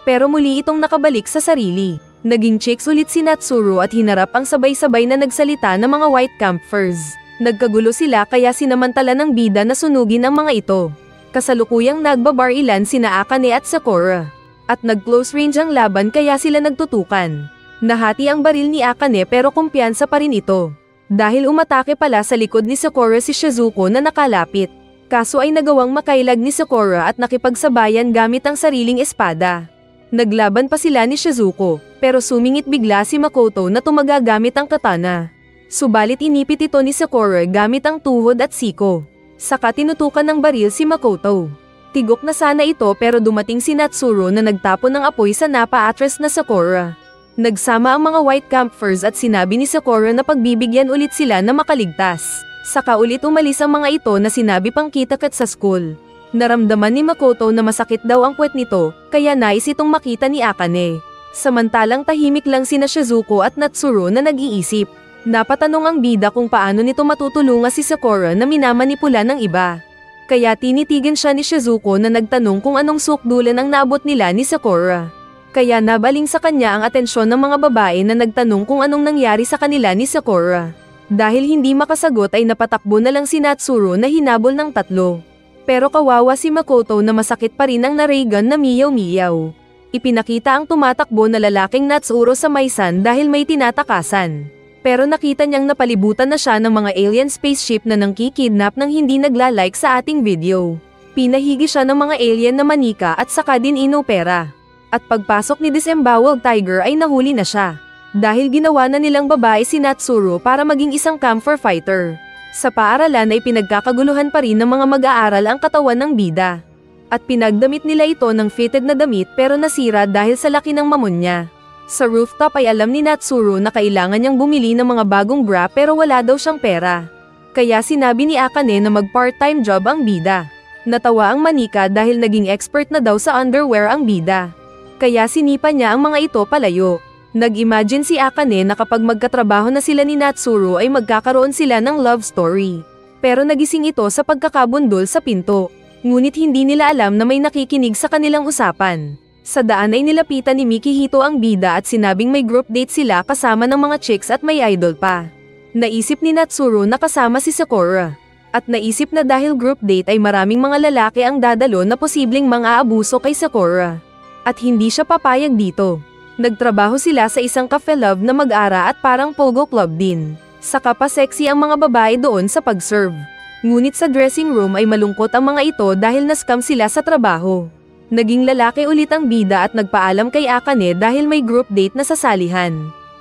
Pero muli itong nakabalik sa sarili. Naging chicks ulit si Natsuru at hinarap ang sabay-sabay na nagsalita ng mga white campers. Nagkagulo sila kaya sinamantala ng bida na sunugin ang mga ito. Kasalukuyang nagbabar-ilan sina Akane at Sakura. At nag-close range ang laban kaya sila nagtutukan. Nahati ang baril ni Akane pero kumpiyansa pa rin ito. Dahil umatake pala sa likod ni Sakura si Shizuko na nakalapit. Kaso ay nagawang makailag ni Sakura at nakipagsabayan gamit ang sariling espada. Naglaban pa sila ni Shizuko, pero sumingit bigla si Makoto na tumaga gamit ang katana. Subalit inipit ito ni Sakura gamit ang tuhod at siko. Saka tinutukan ng baril si Makoto. Tigok na sana ito pero dumating si Natsuru na nagtapon ng apoy sa napa-atras na Sakura. Nagsama ang mga white campers at sinabi ni Sakura na pagbibigyan ulit sila na makaligtas. Saka ulit umalis ang mga ito na sinabi pang kita-kat sa school. Naramdaman ni Makoto na masakit daw ang puwet nito, kaya nais itong makita ni Akane. Samantalang tahimik lang sina Shizuko at Natsuru na nag-iisip. Napatanong ang bida kung paano nito matutulungan si Sakura na minamanipula ng iba. Kaya tinitigan siya ni Shizuko na nagtanong kung anong sukdulan ang naabot nila ni Sakura. Kaya nabaling sa kanya ang atensyon ng mga babae na nagtanong kung anong nangyari sa kanila ni Sakura. Dahil hindi makasagot ay napatakbo na lang si Natsuru na hinabol ng tatlo. Pero kawawa si Makoto na masakit pa rin ang naregan na miyaw-miyaw. Ipinakita ang tumatakbo na lalaking Natsuru sa Maisan dahil may tinatakasan. Pero nakita niyang napalibutan na siya ng mga alien spaceship na nangkikidnap nang hindi nagla-like sa ating video. Pinahigi siya ng mga alien na manika at saka din inopera. At pagpasok ni Disemboweled Tiger ay nahuli na siya. Dahil ginawa na nilang babae si Natsuru para maging isang camphor fighter. Sa paaralan ay pinagkakaguluhan pa rin ng mga mag-aaral ang katawan ng bida. At pinagdamit nila ito ng fitted na damit pero nasira dahil sa laki ng mamon niya. Sa rooftop ay alam ni Natsuru na kailangan niyang bumili ng mga bagong bra pero wala daw siyang pera. Kaya sinabi ni Akane na mag-part-time job ang bida. Natawa ang manika dahil naging expert na daw sa underwear ang bida. Kaya sinipa niya ang mga ito palayo. Nag-imagine si Akane na kapag magkatrabaho na sila ni Natsuru ay magkakaroon sila ng love story. Pero nagising ito sa pagkakabundol sa pinto. Ngunit hindi nila alam na may nakikinig sa kanilang usapan. Sa daan ay nilapitan ni Mikihito ang bida at sinabing may group date sila kasama ng mga chicks at may idol pa. Naisip ni Natsuru na kasama si Sakura. At naisip na dahil group date ay maraming mga lalaki ang dadalo na posibleng mang-aabuso kay Sakura. At hindi siya papayag dito. Nagtrabaho sila sa isang cafe love na mag-ara at parang pogo club din. Saka pa sexy ang mga babae doon sa pag-serve. Ngunit sa dressing room ay malungkot ang mga ito dahil na-scam sila sa trabaho. Naging lalaki ulit ang bida at nagpaalam kay Akane dahil may group date na sasalihan.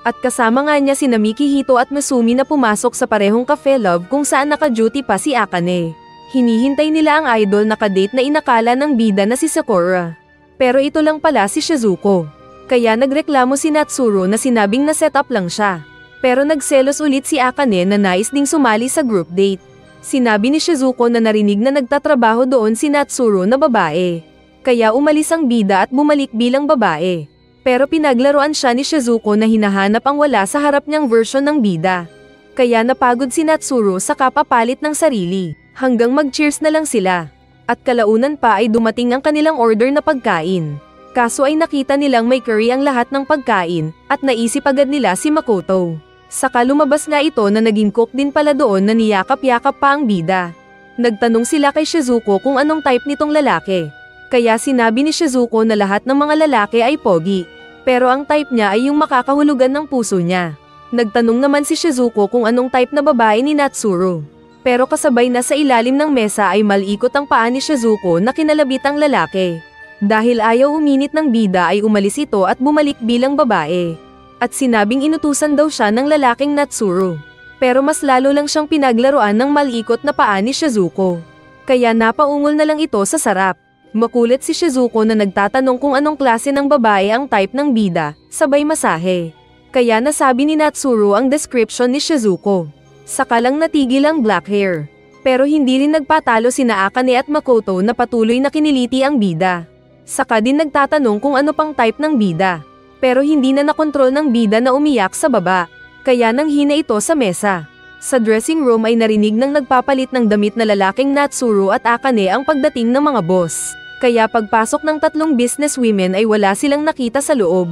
At kasama nga niya sina Mikihito at Masumi na pumasok sa parehong cafe love kung saan naka-duty pa si Akane. Hinihintay nila ang idol na kadate na inakala ng bida na si Sakura. Pero ito lang pala si Shizuko. Kaya nagreklamo si Natsuru na sinabing na set up lang siya. Pero nagselos ulit si Akane na nais ding sumali sa group date. Sinabi ni Shizuko na narinig na nagtatrabaho doon si Natsuru na babae. Kaya umalis ang bida at bumalik bilang babae. Pero pinaglaruan siya ni Shizuko na hinahanap ang wala sa harap niyang version ng bida. Kaya napagod si Natsuru sa kapapalit ng sarili. Hanggang mag-cheers na lang sila. At kalaunan pa ay dumating ang kanilang order na pagkain. Kaso ay nakita nilang may curry ang lahat ng pagkain, at naisip agad nila si Makoto. Saka lumabas nga ito na naging cook din pala doon na niyakap-yakap pa ang bida. Nagtanong sila kay Shizuko kung anong type nitong lalaki. Kaya sinabi ni Shizuko na lahat ng mga lalaki ay pogi. Pero ang type niya ay yung makakahulugan ng puso niya. Nagtanong naman si Shizuko kung anong type na babae ni Natsuru. Pero kasabay na sa ilalim ng mesa ay malikot ang paa ni Shizuko na kinalabit ang lalaki. Dahil ayaw uminit ng bida ay umalis ito at bumalik bilang babae. At sinabing inutusan daw siya ng lalaking Natsuru. Pero mas lalo lang siyang pinaglaruan ng malikot na paa ni Shizuko. Kaya napaungol na lang ito sa sarap. Makulit si Shizuko na nagtatanong kung anong klase ng babae ang type ng bida, sabay masahe. Kaya nasabi ni Natsuru ang description ni Shizuko. Saka lang natigil ang black hair. Pero hindi rin nagpatalo sina Akane at Makoto na patuloy na kiniliti ang bida. Saka din nagtatanong kung ano pang type ng bida. Pero hindi na nakontrol ng bida na umiyak sa baba. Kaya nanghina ito sa mesa. Sa dressing room ay narinig ng nagpapalit ng damit na lalaking Natsuru at Akane ang pagdating ng mga boss. Kaya pagpasok ng tatlong businesswomen ay wala silang nakita sa loob.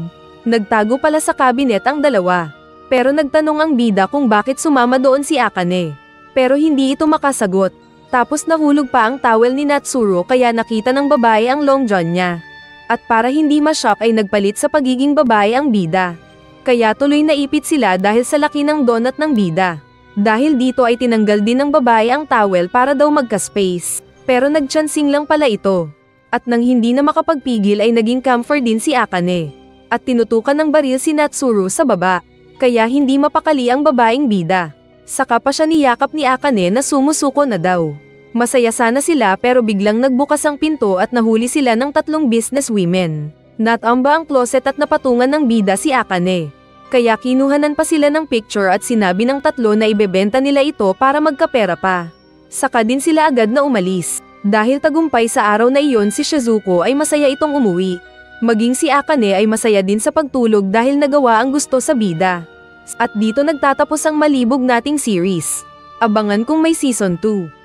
Nagtago pala sa cabinet ang dalawa. Pero nagtanong ang bida kung bakit sumama doon si Akane. Pero hindi ito makasagot. Tapos nahulog pa ang towel ni Natsuro kaya nakita ng babae ang long john niya. At para hindi ma-shock ay nagpalit sa pagiging babae ang bida. Kaya tuloy naipit sila dahil sa laki ng donut ng bida. Dahil dito ay tinanggal din ng babae ang towel para daw magka-space. Pero nagchansing lang pala ito. At nang hindi na makapagpigil ay naging camphor din si Akane. At tinutukan ng baril si Natsuro sa baba. Kaya hindi mapakali ang babaeng bida. Saka pa siya niyakap ni Akane na sumusuko na daw. Masaya sana sila pero biglang nagbukas ang pinto at nahuli sila ng 3 businesswomen. Natamba ang closet at napatungan ng bida si Akane. Kaya kinuhanan pa sila ng picture at sinabi ng 3 na ibebenta nila ito para magkapera pa. Saka din sila agad na umalis. Dahil tagumpay sa araw na iyon si Shizuko ay masaya itong umuwi. Maging si Akane ay masaya din sa pagtulog dahil nagawa ang gusto sa bida. At dito nagtatapos ang malibog nating series. Abangan kung may season 2.